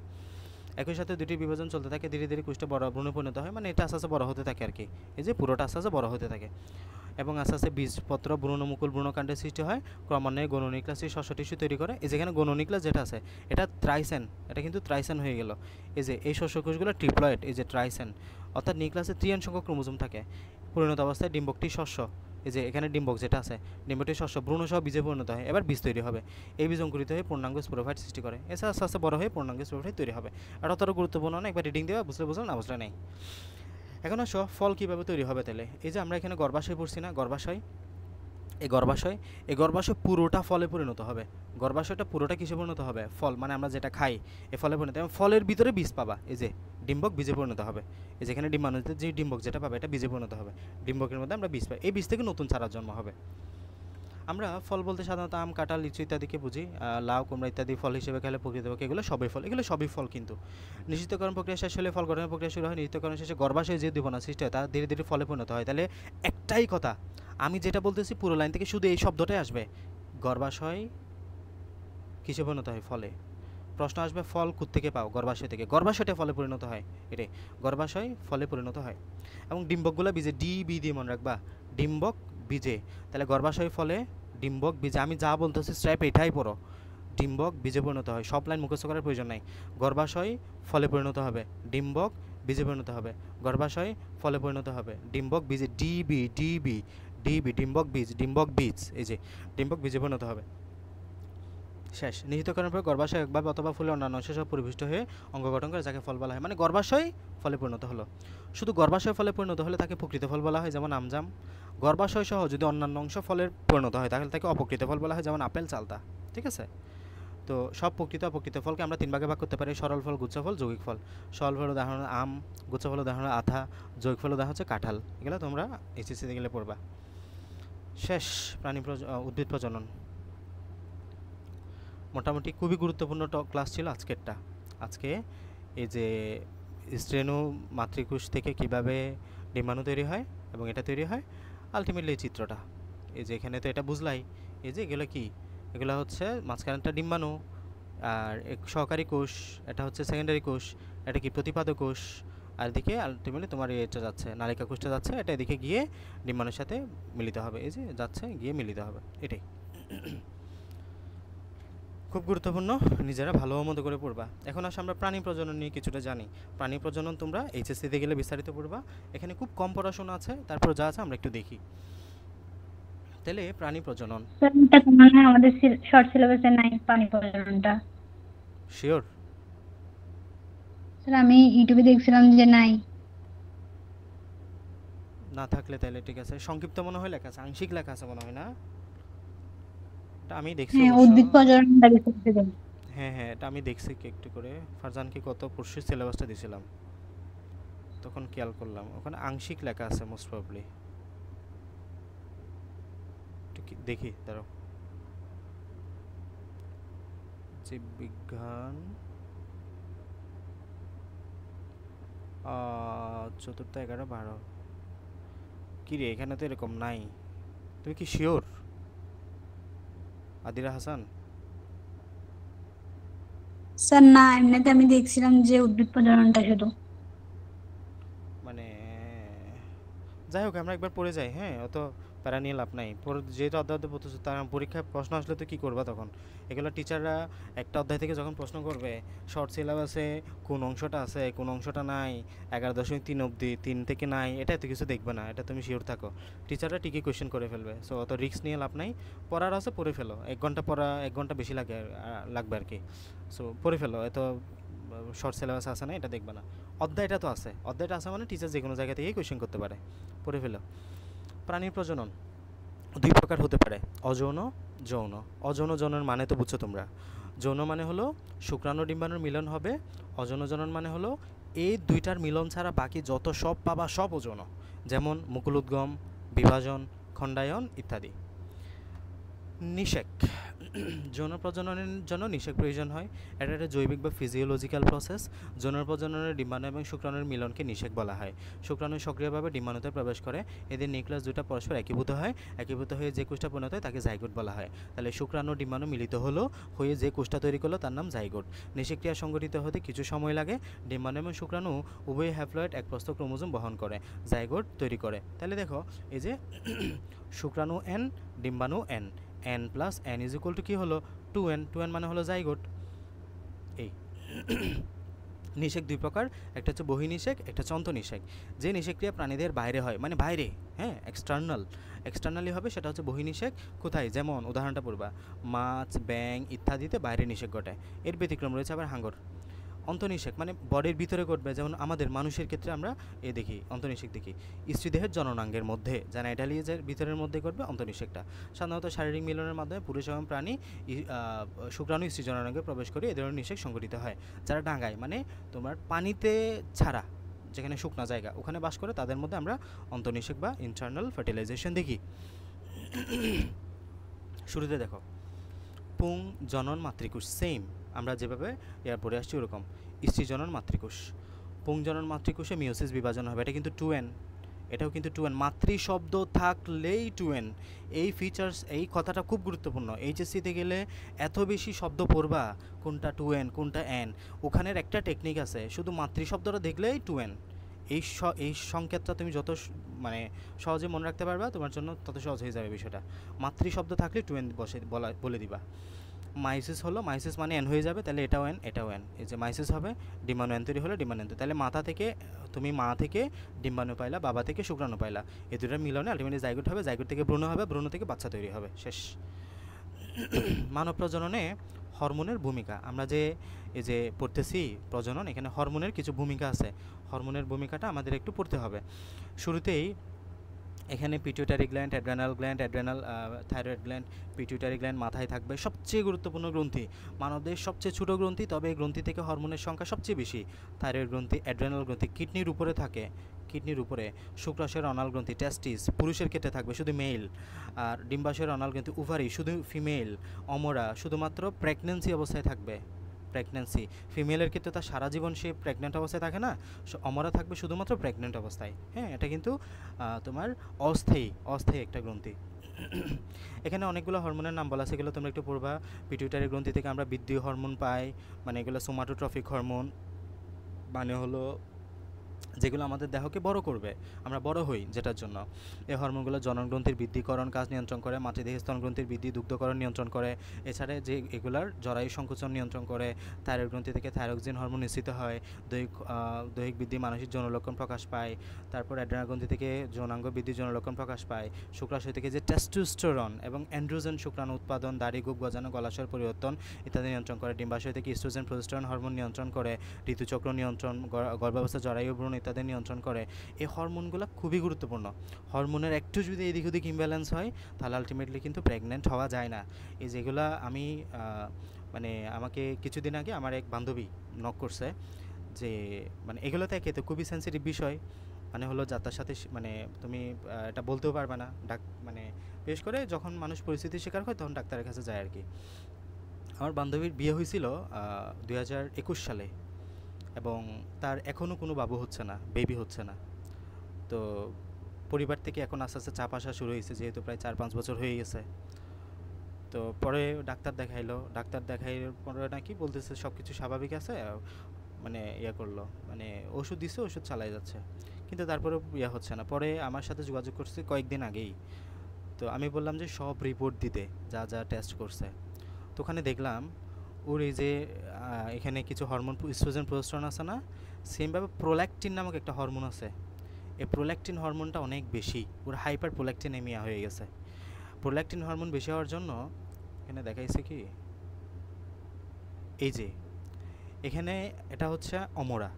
একই সাথে দুটি বিভাজন চলতে থাকে, ধীরে ধীরে কোষটা বড় ভ্রূণে পরিণত হয়, মানে এটা আস্তে আস্তে বড় হতে থাকে আর কি। এই যে পুরোটা আস্তে আস্তে বড় হতে থাকে, এবং আস্তে আস্তে বীজপত্র, ভ্রূণমুকুল, ভ্রূণকাণ্ডের সৃষ্টি হয়, ক্রমান্বয়ে গৌণ নিউক্লিয়াসই শস্য টিস্যু তৈরি করে। এই যেখানে গৌণ নিউক্লিয়াস যেটা আছে এটা ট্রাইসেন, এটা কিন্তু ট্রাইসেন হয়ে গেল। এই যে এই শস্য কোষগুলো ট্রিপ্লয়েড, এই যে ট্রাইসেন, অর্থাৎ নিউক্লিয়াসে 3n সংখ্যক ক্রোমোজোম থাকে। পরিণত অবস্থায় ডিম্বকটি শস্য, এই যে এখানে ডিম্বক যেটা আছে, ডিম্বকটি শস্য ভ্রূণ সহ বীজে পরিণত হয়, এবার বীজ তৈরি হবে। এই বীজ অঙ্কুরিত হয়ে পূর্ণাঙ্গ স্পোরোফাইট সৃষ্টি করে, এছাড়া আস্তে আস্তে বড় হয়ে পূর্ণাঙ্গ স্পোরোফাইট তৈরি হবে। আর অতটা গুরুত্বপূর্ণ না, একবার রিডিং দেওয়া, বুঝলে বুঝলে, না বুঝলে নেই। এখন আসো ফল কীভাবে তৈরি হবে। তাহলে এই যে আমরা এখানে গর্ভাশয় পড়ছি না, এই গর্ভাশয় পুরোটা ফলে পরিণত হবে। গর্ভাশয়টা পুরোটা কিসে পরিণত হবে? ফল, মানে আমরা যেটা খাই এই ফলে পরিণত, এবং ফলের ভিতরে বীজ পাবা। এই যে ডিম্বক বীজে পরিণত হবে, এই যেখানে ডিম্বাণুতে যে ডিম্বক যেটা পাবে এটা বীজে পরিণত হবে। ডিম্বকের মধ্যে আমরা বীজ পাই, এই বীজ থেকে নতুন চারার জন্ম হবে। আমরা ফল বলতে সাধারণত আম, কাঁঠাল, লিচু ইত্যাদিকে বুঝি। লাউ, কুমড়া ইত্যাদি ফল হিসেবে খেলে প্রকৃতপক্ষে এগুলো সবই ফল। কিন্তু নিশ্চিতকরণ প্রক্রিয়া শেষ হলে ফল গঠনের প্রক্রিয়া শুরু হয়। নিশ্চিতকরণ শেষে গর্ভাশয়ে যে উদ্দীপনা সৃষ্টি হয় তা ধীরে ধীরে ফলে পরিণত হয়। তাহলে একটাই কথা, আমি যেটা বলতেছি পুরো লাইন থেকে শুধু এই শব্দটাই আসবে, গর্ভাশয় কিসে পরিণত হয়? ফলে। প্রশ্ন আসবে ফল কোত্থেকে পাও? গর্ভাশয় থেকে। গর্ভাশয়টা ফলে পরিণত হয়, এটাই গর্ভাশয় ফলে পরিণত হয়। এবং ডিম্বকগুলো বীজে, DB দিয়ে মনে রাখবা, ডিম্বক বীজে। তাহলে গর্ভাশয় ফলে, ডিম্বক বীজে, আমি যা বলতেছি স্ট্র্যাপ এটাই পড়ো, ডিম্বক বীজে পরিণত হয়। সব লাইন মুখস্থ করার প্রয়োজন নাই। গর্ভাশয় ফলে পরিণত হবে, ডিম্বক বীজে পরিণত হবে, গর্ভাশয় ফলে পরিণত হবে, ডিম্বক বীজে ডিবি ডিবি ডিবি ডিম্বক বীজ এই যে ডিম্বক বীজে পরিণত হবে। শেষ। নিহিতকরণের পর গর্ভাশয় একভাবে অথবা ফুলে অন্যান্য অংশ সহ পরিবেষ্ট হয়ে অঙ্গ গঠন করে যাকে ফল বলা হয়। মানে গর্ভাশয় ফলে পরিণত হলো, শুধু গর্ভাশয় ফলে পরিণত হলে তাকে প্রকৃত ফল বলা হয়, যেমন আমজাম। গর্ভাশয় সহ যদি অন্যান্য অংশ ফলের পরিণত হয় তাহলে তাকে অপ্রকৃত ফল বলা হয়, যেমন আপেল, চালতা। ঠিক আছে? তো সব প্রকৃত অপ্রকৃত ফলকে আমরা 3 ভাগে ভাগ করতে পারি: সরল ফল, গুচ্ছফল, যৌগিক ফল। সরল ফল উদাহরণ আম, গুচ্ছফল উদাহরণ আধা, যৌগিক ফল উদাহরণ হচ্ছে কাঁঠাল। এগুলো তোমরা এইচএসসিতে গেলে পড়বা। শেষ। উদ্ভিদ প্রজনন মোটামুটি খুবই গুরুত্বপূর্ণ ক্লাস ছিল আজকেরটা। আজকে এই যে স্ট্রেনু মাতৃকোষ থেকে কিভাবে ডিম্বাণু তৈরি হয় এবং এটা তৈরি হয় আলটিমেটলি এই চিত্রটা, এই যে এখানে তো এটা বুঝলাই। এই যে এগুলো কি, এগুলো হচ্ছে মাঝখানেরটা ডিম্বাণু, আর এক সহকারী কোষ, এটা হচ্ছে সেকেন্ডারি কোষ, এটা কি প্রতিপাদক কোষ, আর এদিকে আলটিমেটলি তোমার এটা যাচ্ছে নালিকা কোষটা যাচ্ছে, এটা এদিকে গিয়ে ডিম্বাণুর সাথে মিলিত হবে। এই যে যাচ্ছে গিয়ে মিলিত হবে, এটাই খুব গুরুত্বপূর্ণ, নিজেরা ভালো মতো করে পড়বা। এখন আসলে আমরা প্রাণী প্রজনন নিয়ে কিছুটা জানি। প্রাণী প্রজনন তোমরা এইচএসসিতে গেলে বিস্তারিত পড়বা, এখানে খুব কম পড়াশোনা আছে, তারপর যা আছে আমরা একটু দেখি। তাহলে প্রাণী প্রজনন স্যার এটা তো মনে হয় আমাদের শর্ট সিলেবাসে নাই, পানি প্রজননটা। শিওর? স্যার আমি ইউটিউবে দেখছিলাম যে নাই। না থাকলে তাহলে ঠিক আছে, সংক্ষিপ্ত মনে হয় লেখা আছে, আংশিক লেখা আছে মনে হয় না? এটা আমি দেখছি হ্যাঁ, অবশ্য। উদ্ভিদ প্রজননটা বিস্তারিত দেন। হ্যাঁ হ্যাঁ, এটা আমি দেখছি কি একটু করে। ফারজানকে কত পরশু সিলেবাসটা দিয়েছিলাম তখন খেয়াল করলাম ওখানে আংশিক লেখা আছে মোস্ট প্রবাবলি। দেখি দাঁড়াও। জীববিজ্ঞান চতুর্থ 11-12 কি রে, এখানে তো এরকম নাই। তুমি কি শিওর আদিরা হাসান? স্যার না, এমনিতে আমি দেখছিলাম যে উদ্ভিদ প্রজননটা শুধু। মানে যাই হোক, আমরা একবার পড়ে যাই। হ্যাঁ, অত প্যারা নিয়ে লাভ নাই। যেহেতু অধ্যায় অধ্যায় পড়তেছো, তার পরীক্ষায় প্রশ্ন আসলে তো কী করবা তখন? এগুলো টিচাররা একটা অধ্যায় থেকে যখন প্রশ্ন করবে, শর্ট সিলেবাসে কোন অংশটা আছে কোন অংশটা নাই, 11.3 অবধি 3 থেকে নাই, এটা এত কিছু দেখবে না, এটা তুমি শিওর থাকো। টিচাররা ঠিকই কোয়েশ্চেন করে ফেলবে, সো অত রিস্ক নিয়ে লাভ নাই। পড়ার আছে পড়ে ফেলো, 1 ঘন্টা পড়া, 1 ঘন্টা বেশি লাগবে আর কি। সো পড়ে ফেলো, এত শর্ট সিলেবাস আছে না, এটা দেখবে না। অধ্যায়টা তো আছে, অধ্যায়টা আছে মানে টিচার যে কোনো জায়গা থেকেই কোয়েশ্চেন করতে পারে, পড়ে ফেলো। প্রাণীর প্রজনন 2 প্রকার হতে পারে: অযৌন, যৌন। অযৌন জনন মানে তো বুঝছো তোমরা। যৌন মানে হলো শুক্রাণু ডিম্বাণুর মিলন হবে, অযৌন জনন মানে হলো এই দুইটার মিলন ছাড়া বাকি যত সব পাবা সব অযৌন, যেমন মুকুলোদ্গম, বিভাজন, খণ্ডায়ন ইত্যাদি। নিষেক। যৌন প্রজননের জন্য নিষেক প্রয়োজন হয়, এটা একটা জৈবিক বা ফিজিওলজিক্যাল প্রসেস। যৌন প্রজননের ডিম্বাণু এবং শুক্রাণুর মিলনকে নিষেক বলা হয়। শুক্রাণু সক্রিয়ভাবে ডিম্বাণুতে প্রবেশ করে, এদের নিউক্লিয়াস দুটো পরস্পর একীভূত হয়, একীভূত হয়ে যে কোষটা পরিণত হয় তাকে জাইগোট বলা হয়। তাহলে শুক্রাণু ডিম্বাণু মিলিত হলো, হয়ে যে কোষটা তৈরি করলো তার নাম জাইগোট। নিষেক ক্রিয়া সংঘটিত হতে কিছু সময় লাগে। ডিম্বাণু এবং শুক্রাণু উভয় হ্যাপ্লয়েড একপ্রস্থ ক্রোমোজোম বহন করে, জাইগোট তৈরি করে। তাহলে দেখো এই যে শুক্রাণু n, ডিম্বাণু n, n plus n is equal to কী হলো 2n, 2n মানে হলো জাইগোট। এই নিষেক 2 প্রকার, একটা হচ্ছে বহির্নিষেক, একটা হচ্ছে অন্তর্নিষেক। যে নিষেক ক্রিয়া প্রাণীদের বাইরে হয়, মানে বাইরে, হ্যাঁ এক্সটার্নালি হবে, সেটা হচ্ছে বহির্নিষেক। কোথায়? যেমন উদাহরণটা পড়বা, মাছ, ব্যাঙ ইত্যাদিতে বাইরে নিষেক ঘটায়। এর ব্যতিক্রম রয়েছে আবার হাঙ্গর। অন্তর্নিষেক মানে বডির ভিতরে ঘটবে, যেমন আমাদের মানুষের ক্ষেত্রে আমরা দেখি অন্তর্নিষেক দেখি স্ত্রীদেহের জননাঙ্গের মধ্যে, জেনাইটালিজের ভিতরের মধ্যে ঘটবে অন্তর্নিষেকটা। সাধারণত শারীরিক মিলনের মাধ্যমে পুরুষ এবং প্রাণী শুক্রাণু স্ত্রী জননাঙ্গে প্রবেশ করে এ ধরনের নিষেক সংঘটিত হয়। যারা ডাঙায় মানে তোমার পানিতে ছাড়া, যেখানে শুকনা জায়গা ওখানে বাস করে, তাদের মধ্যে আমরা অন্তর্নিষেক বা ইন্টারনাল ফার্টিলাইজেশন দেখি। শুরুতে দেখো পুং জনন মাতৃকোষ, সেম আমরা যেভাবে ইয়ার পরে আসছি ওরকম। স্ত্রী জনন মাতৃকোষ, পুং জনন মাতৃকোষে মিওসিস বিভাজন হবে, এটা কিন্তু 2n, এটাও কিন্তু 2n। মাতৃ শব্দ থাকলেই 2n। এই ফিচার্স, এই কথাটা খুব গুরুত্বপূর্ণ। এইচএসসিতে গেলে এত বেশি শব্দ পড়বা, কোনটা 2n কোনটা n, ওখানের একটা টেকনিক আছে, শুধু মাতৃ শব্দটা দেখলেই 2n। এই সংকেতটা তুমি যত মানে সহজে মনে রাখতে পারবা, তোমার জন্য তত সহজ হয়ে যাবে বিষয়টা। মাতৃ শব্দ থাকলে 2n বলে দিবা। মাইসিস হলো, মাইসিস মানে এন হয়ে যাবে, তাহলে এটাও এন এটাও এন, এই যে মাইসিস হবে, ডিম্বাণু এন তৈরি হলে ডিম্বাণু এন তৈরি, তাহলে মাথা থেকে তুমি মা থেকে ডিম্বাণু পাইলা, বাবা থেকে শুক্রাণু পাইলা, এই দুটোর মিলনে আলটিমেটলি জাইগোট হবে, জাইগোট থেকে ভ্রূণ হবে, ভ্রূণ থেকে বাচ্চা তৈরি হবে, শেষ। মানব প্রজননে হরমোনের ভূমিকা, আমরা যে এই যে পড়তেছি প্রজনন, এখানে হরমোনের কিছু ভূমিকা আছে, হরমোনের ভূমিকাটা আমাদের একটু পড়তে হবে। শুরুতেই এখানে pituitary gland, adrenal thyroid gland, pituitary gland মাথায় থাকবে, সবচেয়ে গুরুত্বপূর্ণ গ্রন্থি, মানবদের সবচেয়ে ছোটো গ্রন্থি, তবে এই গ্রন্থি থেকে হরমোনের সংখ্যা সবচেয়ে বেশি। থাইরয়েড গ্রন্থি, অ্যাড্রেনাল গ্রন্থি কিডনির উপরে থাকে, কিডনির উপরে। শুক্রাশয়ের অনাল গ্রন্থি টেস্টিস পুরুষের ক্ষেত্রে থাকবে শুধু মেল, আর ডিম্বাশয়ের অনাল গ্রন্থি ওভারি শুধু ফিমেল, অমরা শুধুমাত্র প্রেগন্যান্সি অবস্থায় থাকবে, প্রেগন্যান্সি। ফিমেলের ক্ষেত্রে তার সারা জীবন সে প্রেগনেন্ট অবস্থায় থাকে না, অমরা থাকবে শুধুমাত্র প্রেগনেন্ট অবস্থায়। হ্যাঁ, এটা কিন্তু তোমার অস্থায়ী একটা গ্রন্থি। এখানে অনেকগুলো হরমোনের নাম বলা আছে, এগুলো তোমরা একটু পড়বা। পিটুইটারি গ্রন্থি থেকে আমরা বৃদ্ধি হরমোন পাই, মানে এগুলো সোমাটোট্রফিক হরমোন, মানে হলো যেগুলো আমাদের দেহকে বড় করবে, আমরা বড় হই যেটার জন্য। এই হরমোনগুলো জননগ্রন্থির বৃদ্ধিকরণ কাজ নিয়ন্ত্রণ করে, মাতৃদেহে স্তনগ্রন্থির বৃদ্ধি দুগ্ধকরণ নিয়ন্ত্রণ করে, এছাড়া যে এগুলার জরায়ু সংকোচন নিয়ন্ত্রণ করে। থাইরয়েড গ্রন্থি থেকে থাইরক্সিন হরমোন নিঃসৃত হয়, দৈহিক বৃদ্ধি মানসিক যৌন লক্ষণ প্রকাশ পায়। তারপর অ্যাড্রেনাল গ্রন্থি থেকে যৌনাঙ্গ বৃদ্ধি যৌন লক্ষণ প্রকাশ পায়। শুক্রাশয় থেকে যে টেস্টোস্টেরন এবং অ্যান্ড্রোজেন শুক্রাণু উৎপাদন, দাড়ি গোঁফ গজানো, গলাশয়ের পরিবর্তন ইত্যাদি নিয়ন্ত্রণ করে। ডিম্বাশয় থেকে ইস্ট্রোজেন প্রজেস্টেরন হরমোন নিয়ন্ত্রণ করে, ঋতুচক্র নিয়ন্ত্রণ, গর্ভাবস্থা জরায়ু ভ্রূণ ইত্যাদি নিয়ন্ত্রণ করে। এই হরমোনগুলো খুবই গুরুত্বপূর্ণ, হরমোনের একটু যদি এদিক ওদিক ইমব্যালেন্স হয় তাহলে আলটিমেটলি কিন্তু প্রেগনেন্ট হওয়া যায় না। এই যেগুলো আমি মানে আমাকে কিছুদিন আগে আমার এক বান্ধবী নক করছে যে মানে এগুলো থেকে তো খুবই সেন্সিটিভ বিষয়, মানে হলো যাতার সাথে মানে তুমি এটা বলতেও পারবে না, মানে বিশেষ করে যখন মানুষ পরিস্থিতির শিকার হয় তখন ডাক্তারের কাছে যায় আর কি। আমার বান্ধবীর বিয়ে হয়েছিল 2021 সালে, এবং তার এখনও কোনো বাবু হচ্ছে না, বেবি হচ্ছে না। তো পরিবার থেকে এখন আস্তে আস্তে চাপ আসা শুরু হয়েছে, যেহেতু প্রায় 4-5 বছর হয়ে গেছে। তো পরে ডাক্তার দেখাইলো, ডাক্তার দেখাইর পরে নাকি বলতেছে সব কিছু স্বাভাবিক আছে, মানে করলো, মানে ওষুধ দিছে, ওষুধ চালাই যাচ্ছে, কিন্তু তারপরে হচ্ছে না। পরে আমার সাথে যোগাযোগ করছে কয়েকদিন আগেই। তো আমি বললাম যে সব রিপোর্ট দিতে, যা যা টেস্ট করছে। তো ওখানে দেখলাম ওর এই যে এখানে কিছু হরমোন ইস্ট্রোজেন প্রজেস্টেরন আছে না, সেমভাবে প্রোল্যাকটিন নামক একটা হরমোন আছে। এই প্রোল্যাকটিন হরমোনটা অনেক বেশি, ওর হাইপার প্রোল্যাকটিনেমিয়া হয়ে গেছে। প্রোল্যাকটিন হরমোন বেশি হওয়ার জন্য এখানে দেখাইছে কি, এই যে এখানে এটা হচ্ছে অমরা,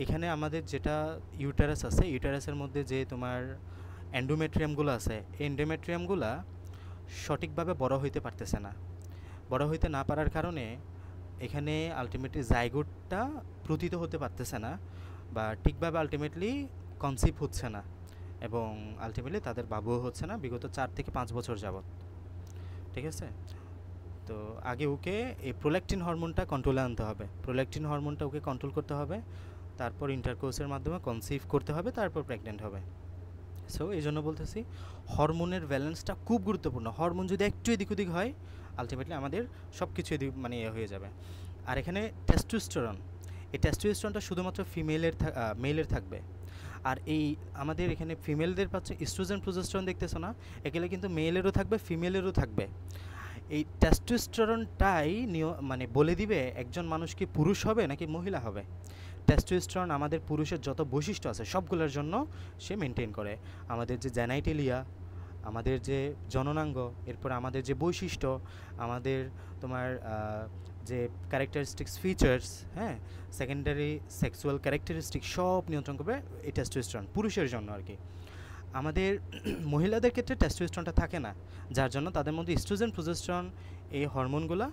এখানে আমাদের যেটা ইউটারাস আছে, ইউটারাসের মধ্যে যে তোমার এন্ডোমেট্রিয়ামগুলো আছে, এই এন্ডোমেট্রিয়ামগুলো সঠিকভাবে বড় হইতে পারতেছে না। বড় হইতে না পারার কারণে এখানে আলটিমেটলি জাইগোটটা প্রতীত হতে পারতেছে না, বা ঠিকভাবে আলটিমেটলি কনসিভ হচ্ছে না, এবং আলটিমেটলি তাদের বাবুও হচ্ছে না বিগত 4 থেকে 5 বছর যাবত। ঠিক আছে, তো আগে ওকে এই প্রোল্যাকটিন হরমোনটা কন্ট্রোলে আনতে হবে, প্রোল্যাকটিন হরমোনটা ওকে কন্ট্রোল করতে হবে, তারপর ইন্টারকোর্সের মাধ্যমে কনসিভ করতে হবে, তারপর প্রেগনেন্ট হবে। সো এই জন্য বলতেছি হরমোনের ব্যালেন্সটা খুব গুরুত্বপূর্ণ। হরমোন যদি একটু এদিক ওদিক হয় আলটিমেটলি আমাদের সব কিছু এদিক মানে হয়ে যাবে। আর এখানে টেস্টোস্টেরন, এই টেস্টোস্টেরনটা শুধুমাত্র মেলের থাকবে, আর এই আমাদের এখানে ফিমেলদের পাচ্ছে ইস্ট্রোজেন প্রজেস্টেরন দেখতেছো না, এগুলো কিন্তু মেলেরও থাকবে ফিমেলেরও থাকবে। এই টেস্টোস্টেরনটাই মানে বলে দিবে একজন মানুষ কি পুরুষ হবে নাকি মহিলা হবে। টেস্টোস্টেরন আমাদের পুরুষের যত বৈশিষ্ট্য আছে সবগুলোর জন্য সে মেনটেন করে। আমাদের যে জেনাইটেলিয়া, আমাদের যে জননাঙ্গ, এরপর আমাদের যে বৈশিষ্ট্য, আমাদের তোমার যে ক্যারেক্টারিস্টিক্স ফিচার্স, হ্যাঁ, সেকেন্ডারি সেক্সুয়াল ক্যারেক্টারিস্টিক সব নিয়ন্ত্রণ করবে এই টেস্টোস্টেরন, পুরুষের জন্য আর কি। আমাদের মহিলাদের ক্ষেত্রে টেস্টোস্টেরনটা থাকে না, যার জন্য তাদের মধ্যে ইস্ট্রোজেন প্রজেস্টেরন এই হরমোনগুলো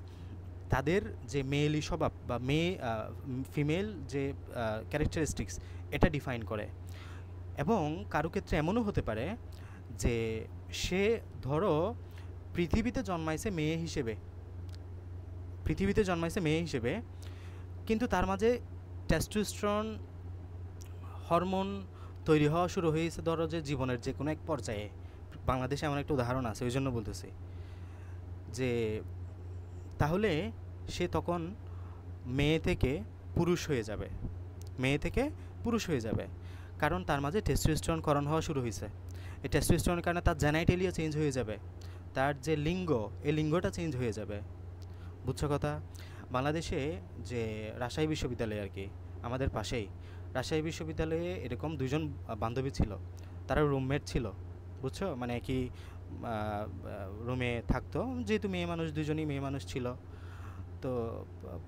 তাদের যে মেয়েলি স্বভাব বা ফিমেল যে ক্যারেক্টারিস্টিক্স এটা ডিফাইন করে। এবং কারো ক্ষেত্রে এমনও হতে পারে যে সে ধরো পৃথিবীতে জন্মাইছে মেয়ে হিসেবে, কিন্তু তার মাঝে টেস্টোস্টেরন হরমোন তৈরি হওয়া শুরু হয়েছে ধরো যে জীবনের যে কোনো এক পর্যায়ে। বাংলাদেশে এমন একটা উদাহরণ আছে, ওই জন্য বলতেছি যে তাহলে সে তখন মেয়ে থেকে পুরুষ হয়ে যাবে, কারণ তার মাঝে টেস্টোস্টেরন ক্ষরণ হওয়া শুরু হয়েছে। এই টেস্টোস্টেরনের কারণে তার জেনাইটেলিয়া চেঞ্জ হয়ে যাবে, তার যে লিঙ্গ এই লিঙ্গটা চেঞ্জ হয়ে যাবে। বুঝছো কথা? বাংলাদেশে যে রাজশাহী বিশ্ববিদ্যালয় আর কি, আমাদের পাশেই রাজশাহী বিশ্ববিদ্যালয়ে এরকম দুজন বান্ধবী ছিল, তারা রুমমেট ছিল, বুঝছো, মানে কি রুমে থাকতো, যেহেতু মেয়ে মানুষ, দুজনই মেয়ে মানুষ ছিল। তো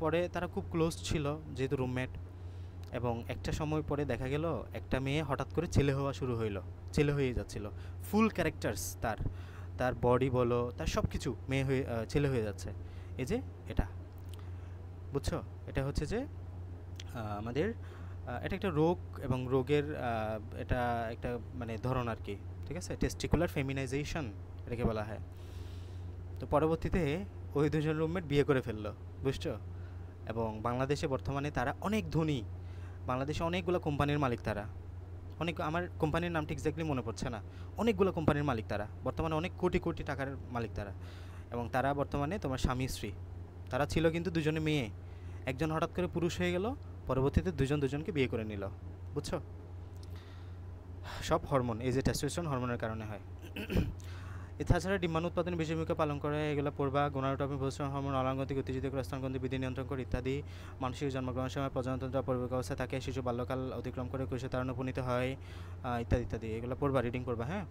পরে তারা খুব ক্লোজ ছিল যেহেতু রুমমেট, এবং একটা সময় পরে দেখা গেল একটা মেয়ে হঠাৎ করে ছেলে হওয়া শুরু হইলো, ছেলে হয়ে যাচ্ছিল, ফুল ক্যারেক্টার্স তার, তার বডি বলো, তার সব কিছু মেয়ে হয়ে ছেলে হয়ে যাচ্ছে। এই যে এটা, বুঝছো, এটা হচ্ছে যে আমাদের এটা একটা রোগ, এবং রোগের এটা একটা মানে ধরন আর কি, ঠিক আছে, টেস্টিকুলার ফেমিনাইজেশন এটাকে বলা হয়। তো পরবর্তীতে ওই দুজন রুমমেট বিয়ে করে ফেললো, বুঝছো, এবং বাংলাদেশে বর্তমানে তারা অনেক ধনী, বাংলাদেশে অনেকগুলো কোম্পানির মালিক তারা, অনেক, আমার কোম্পানির নামটা এক্স্যাক্টলি মনে পড়ছে না, অনেকগুলো কোম্পানির মালিক তারা, বর্তমানে অনেক কোটি কোটি টাকার মালিক তারা, এবং তারা বর্তমানে তোমার স্বামী স্ত্রী। তারা ছিল কিন্তু দুজনে মেয়ে, একজন হঠাৎ করে পুরুষ হয়ে গেল, পরবর্তীতে দুজন দুজনকে বিয়ে করে নিল, বুঝছো। সব হরমোন, এই যে টেস্টোস্টেরন হরমোনের কারণে হয়। এছাড়া ডিম্বাণু উৎপাদনে বেশি ভূমিকা পালন করে, এগুলো পূর্বা গোনাডোট্রপিন, প্রজনন হরমোন, অলাঙ্গতিক উত্তেজিত করে স্তনগ্রন্থি বিধি নিয়ন্ত্রণ করে ইত্যাদি। মানসিক জন্মগ্রহণ সময় প্রজননতন্ত্র পরিপক্ক অবস্থায় থাকে, শিশু বাল্যকাল অতিক্রম করে কৈশোর তারুণ্যে উপনীত হয়, ইত্যাদি ইত্যাদি। এগুলো পড়বা, রিডিং করবা, হ্যাঁ।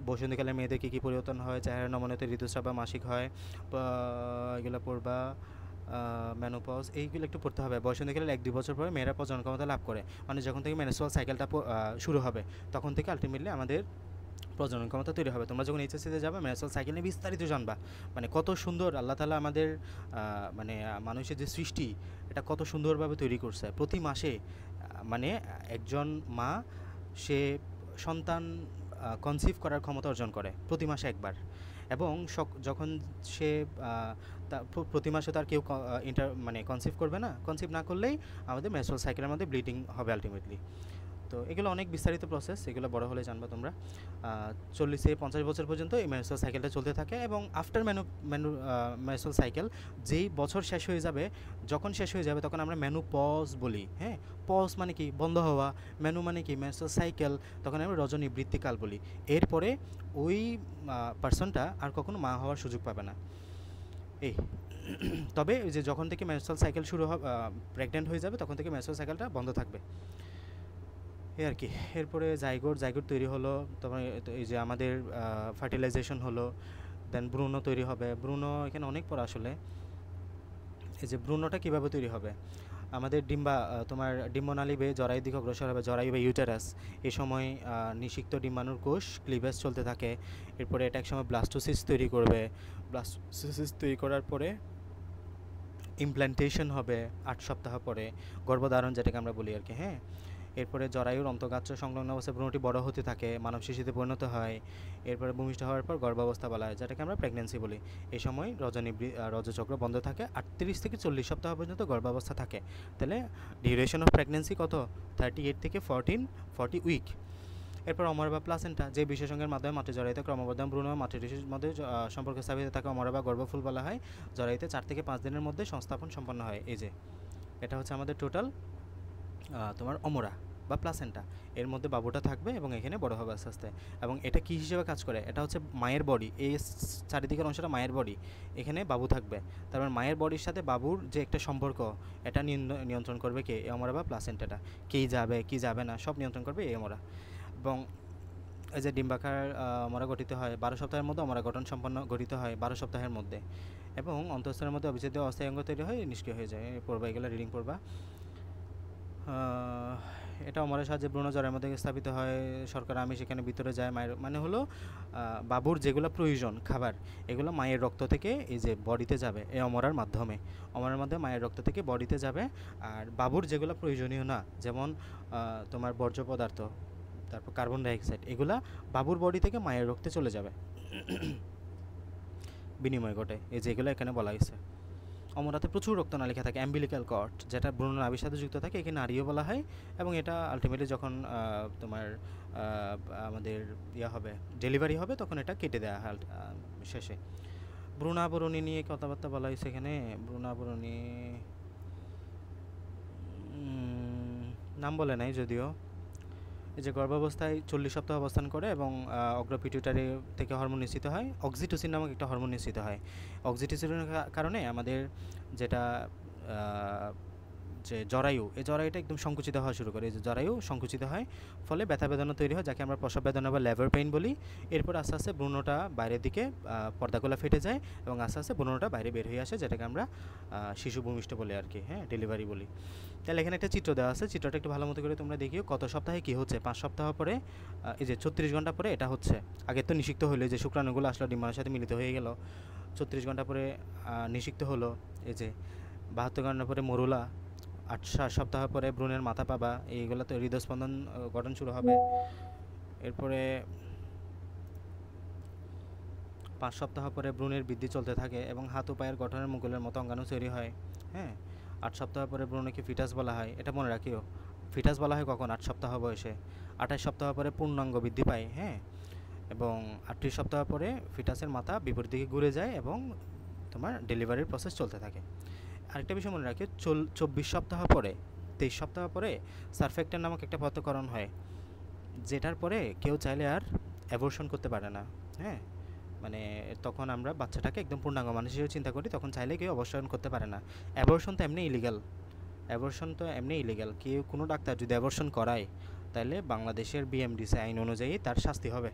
বসন্তকালে মেয়েদের কী কী পরিবর্তন হয়, চেহারা নমনীয়তে ঋতুস্রাব বা মাসিক হয়, এগুলো পড়বা। মেনোপজ, এইগুলো একটু পড়তে হবে। বসন্তকালে 1-2 বছর পরে মেয়েরা প্রজনন ক্ষমতা লাভ করে, মানে যখন থেকে মেনস্ট্রুয়াল সাইকেলটা শুরু হবে তখন থেকে আলটিমেটলি আমাদের প্রজনন ক্ষমতা তৈরি হবে। তোমরা যখন এইচএসসিতে যাবে মেনস্ট্রুয়াল সাইকেল নিয়ে বিস্তারিত জানবা, মানে কত সুন্দর আল্লাহ তাআলা আমাদের মানে মানুষের যে সৃষ্টি, এটা কত সুন্দরভাবে তৈরি করছে। প্রতি মাসে মানে একজন মা, সে সন্তান কনসিভ করার ক্ষমতা অর্জন করে প্রতি মাসে একবার, এবং যখন সে প্রতি মাসে তার কেউ মানে কনসিভ করবে না, কনসিভ না করলেই আমাদের মেনস্ট্রুয়াল সাইকেলের মধ্যে ব্লিডিং হবে আলটিমেটলি। তো এগুলো অনেক বিস্তারিত প্রসেস, এগুলো বড় হলে জানবা তোমরা। 40-50 বছর পর্যন্ত এই মেনস্ট্রুয়াল সাইকেলটা চলতে থাকে, এবং আফটার মেনস্ট্রুয়াল সাইকেল যেই বছর শেষ হয়ে যাবে, যখন শেষ হয়ে যাবে তখন আমরা মেনোপজ বলি, হ্যাঁ। পজ মানে কি, বন্ধ হওয়া, মেনু মানে কি, মেনস্ট্রুয়াল সাইকেল, তখন আমরা রজনীবৃত্তিকাল বলি। এরপরে ওই পার্সনটা আর কখনো মা হওয়ার সুযোগ পাবে না। এই তবে যে যখন থেকে মেনস্ট্রুয়াল সাইকেল শুরু হবে, প্রেগনেন্ট হয়ে যাবে, তখন থেকে মেনস্ট্রুয়াল সাইকেলটা বন্ধ থাকবে, এই আর কি। এরপরে জাইগোট তৈরি হলো, তখন এই যে আমাদের ফার্টিলাইজেশন হলো, দেন ভ্রূণ তৈরি হবে। ভ্রূণ এখানে অনেক পড়া আসলে। এই যে ভ্রূণটা কীভাবে তৈরি হবে, আমাদের তোমার ডিম্বনালী বেয়ে জরায়ুর দিকে অগ্রসর হবে, জরায়ু বা ইউটেরাস। এই সময় নিষিক্ত ডিম্বাণুর কোষ ক্লিভেজ চলতে থাকে। এরপরে এটা এক সময় ব্লাস্টোসিস তৈরি করবে, ব্লাস্টোসিস তৈরি করার পরে ইমপ্ল্যান্টেশন হবে 8 সপ্তাহ পরে, গর্ভধারণ যেটাকে আমরা বলি আর কি, হ্যাঁ। এরপরে জরায়ুর অন্তঃগাত্র সংলগ্ন অবস্থায় ভ্রূণটি বড় হতে থাকে, মানব শিশুতে পরিণত হয়। এরপরে ভূমিষ্ঠ হওয়ার পর গর্ভাবস্থা বলা হয়, যেটাকে আমরা প্রেগনেন্সি বলি। এই সময় রজচক্র বন্ধ থাকে, 38 থেকে 40 সপ্তাহ পর্যন্ত গর্ভাবস্থা থাকে। তাহলে ডিউরেশন অফ প্রেগনেন্সি কত, 38 থেকে 40 উইক। এরপর অমরা বা প্লাসেন্টা, যে বিশেষজ্ঞের মাধ্যমে মাতৃ জরায়ুতে ক্রমবর্ধমান ভ্রূণ ও মাতৃটিস্যুর মধ্যে সম্পর্ক স্থাপিত থাকে অমরা বা গর্ভফুল বলা হয়। জরায়ুতে 4 থেকে 5 দিনের মধ্যে সংস্থাপন সম্পন্ন হয়। এই যে এটা হচ্ছে আমাদের টোটাল তোমার অমরা বা প্লাসেন্টা, এর মধ্যে বাবুটা থাকবে এবং এখানে বড় হবে আস্তে আস্তে। এবং এটা কী হিসেবে কাজ করে, এটা হচ্ছে মায়ের বডি, এই চারিদিকের অংশটা মায়ের বডি, এখানে বাবু থাকবে। তারপর মায়ের বডির সাথে বাবুর যে একটা সম্পর্ক, এটা নিয়ন্ত্রণ করবে কে, এই অমরা বা প্লাসেন্টাটা। কী যাবে না সব নিয়ন্ত্রণ করবে এই অমরা। এবং এই যে ডিম্বাকার অমরা গঠিত হয় 12 সপ্তাহের মধ্যে, অমরা গঠিত হয় 12 সপ্তাহের মধ্যে, এবং অন্তঃস্থলের মধ্যে অবিচ্ছেদ্য অস্থায়ী অঙ্গ তৈরি হয়, নিষ্ক্রিয় হয়ে যায়। পড়বা, এগুলো রিডিং পড়বা। এটা অমরের সাহায্যে ভ্রূণ জরার মধ্যে স্থাপিত হয়, শর্করা আমিষ সেখানে ভিতরে যায়। মায়ের মানে হলো বাবুর যেগুলো প্রয়োজন খাবার, এগুলো মায়ের রক্ত থেকে এই যে বডিতে যাবে এই অমরার মাধ্যমে, মায়ের রক্ত থেকে বডিতে যাবে। আর বাবুর যেগুলো প্রয়োজনীয় না, যেমন তোমার বর্জ্য পদার্থ, তারপর কার্বন ডাইঅক্সাইড, এগুলা বাবুর বডি থেকে মায়ের রক্তে চলে যাবে, বিনিময় ঘটে। এই যেগুলো এখানে বলা হয়েছে। অমরাতে প্রচুর রক্তনালিকা থাকে, অ্যাম্বিলিক্যাল কর্ড, যেটা ভ্রূণ নাভির সাথে যুক্ত থাকে, একে নাড়িও বলা হয়। এবং এটা আলটিমেটলি যখন তোমার আমাদের হবে, ডেলিভারি হবে, তখন এটা কেটে দেওয়া হয় শেষে। ভ্রূণাবরণী নিয়ে কথাবার্তা বলা হয়েছে এখানে। ভ্রূণাবরণী নাম বলে নাই যদিও, এই যে গর্ভাবস্থায় 40 সপ্তাহ অবস্থান করে এবং অগ্র পিটুইটারি থেকে হরমোন নিঃসৃত হয়, অক্সিটোসিন নামক একটা হরমোন নিঃসৃত হয়। অক্সিটোসিনের কারণে আমাদের যেটা যে জরায়ু, এই জরায়ুটা একদম সংকুচিত হওয়া শুরু করে। এই যে জরায়ু সংকুচিত হয়, ফলে ব্যথা বেদনা তৈরি হয়, যাকে আমরা প্রসব বেদনা বা লেবার পেইন বলি। এরপর আস্তে আস্তে ভ্রূণটা বাইরের দিকে পর্দাগুলো ফেটে যায় এবং আস্তে আস্তে ভ্রূণটা বাইরে বের হয়ে আসে, যেটাকে আমরা শিশু ভূমিষ্ঠ বলি আর কি, হ্যাঁ, ডেলিভারি বলি। তাহলে এখানে একটা চিত্র দেওয়া আছে, চিত্রটা একটু ভালো মতো করে তোমরা দেখিও কত সপ্তাহে কী হচ্ছে। 5 সপ্তাহ পরে এই যে 36 ঘন্টা পরে এটা হচ্ছে। আগে তো নিষিক্ত হলো, যে শুক্রাণুগুলো আসলে ডিম্বাণুর সাথে মিলিত হয়ে গেল, 36 ঘন্টা পরে নিষিক্ত হলো। এই যে 72 ঘন্টা পরে মরুলা, 8 সপ্তাহ পরে ভ্রূণের মাথা পাবা, এইগুলো তো হৃদস্পন্দন গঠন শুরু হবে। এরপরে 5 সপ্তাহ পরে ভ্রূণের বৃদ্ধি চলতে থাকে এবং হাত ও পায়ের গঠনের মুকুলের মতো অঙ্গাণু তৈরি হয়, হ্যাঁ। 8 সপ্তাহ পরে ভ্রূণকে ফিটাস বলা হয়, এটা মনে রাখিও। ফিটাস বলা হয় কখন? 8 সপ্তাহ বয়সে। 28 সপ্তাহ পরে পূর্ণাঙ্গ বৃদ্ধি পায়, হ্যাঁ। এবং 38 সপ্তাহ পরে ফিটাসের মাথা বিপরীত দিকে ঘুরে যায় এবং তোমার ডেলিভারির প্রসেস চলতে থাকে। আরেকটা বিষয় মনে রাখি, 24 সপ্তাহ পরে, 23 সপ্তাহ পরে সারফেক্টর নামক একটা পথকরণ হয়, যেটার পরে কেউ চাইলে আর অ্যাবর্শন করতে পারে না, হ্যাঁ। মানে তখন আমরা বাচ্চাটাকে একদম পূর্ণাঙ্গ মানুষ হিসেবে চিন্তা করি, তখন চাইলে কেউ অবসরণ করতে পারে না। অ্যাবর্শন তো এমনি ইলিগাল, অ্যাবর্শন তো এমনি ইলিগাল। কেউ কোনো ডাক্তার যদি অ্যাবর্শন করায়, তাহলে বাংলাদেশের বিএমডিসি আইন অনুযায়ী তার শাস্তি হবে,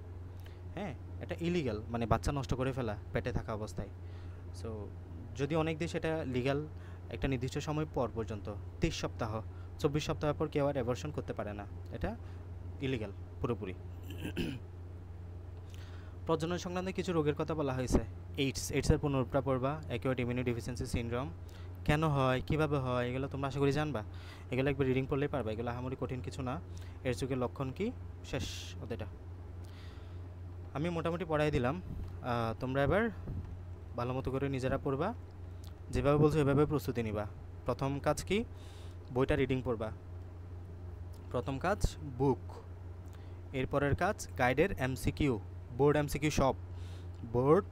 হ্যাঁ। এটা ইলিগাল, মানে বাচ্চা নষ্ট করে ফেলা পেটে থাকা অবস্থায়। সো যদি অনেক দেশ এটা লিগ্যাল, একটা নির্দিষ্ট সময় পর পর্যন্ত 23 সপ্তাহ, 24 সপ্তাহ পর কেউ আর অ্যাবর্শন করতে পারে না, এটা ইলিগাল পুরোপুরি। প্রজনন সংক্রান্ত কিছু রোগের কথা বলা হয়েছে। এইডসের পুনরুত্থান পড়বা, অ্যাকিউট ইমিউনো ডেফিসিয়েন্সি সিনড্রোম কেন হয়, কীভাবে হয়, এগুলো তোমরা আশা করি জানবা। এগুলো একবার রিডিং পড়লেই পারবা, এগুলো আহামরি কঠিন কিছু না। এর যুগের লক্ষণ কি, শেষ ওদেরটা আমি মোটামুটি পড়াই দিলাম। তোমরা এবার ভালো মতো করে নিজেরা পড়বা, যেভাবে বলছো এভাবে প্রস্তুতি নিবা। প্রথম কাজ কি, বইটা রিডিং পড়বা। প্রথম কাজ বুক। এরপরের কাজ গাইডের এমসিকিউ, বোর্ড এমসিকিউ সব, বোর্ড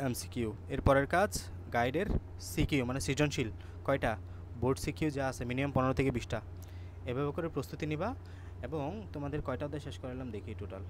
এমসিকিউ। এরপরের কাজ গাইডের সিকিউ, মানে সৃজনশীল কয়টা, বোর্ড সিকিউ যা আছে মিনিমাম 15 থেকে 20টা। এভাবে করে প্রস্তুতি নিবা। এবং তোমাদের কয়টা অধ্যায় শেষ করালাম দেখি টোটাল।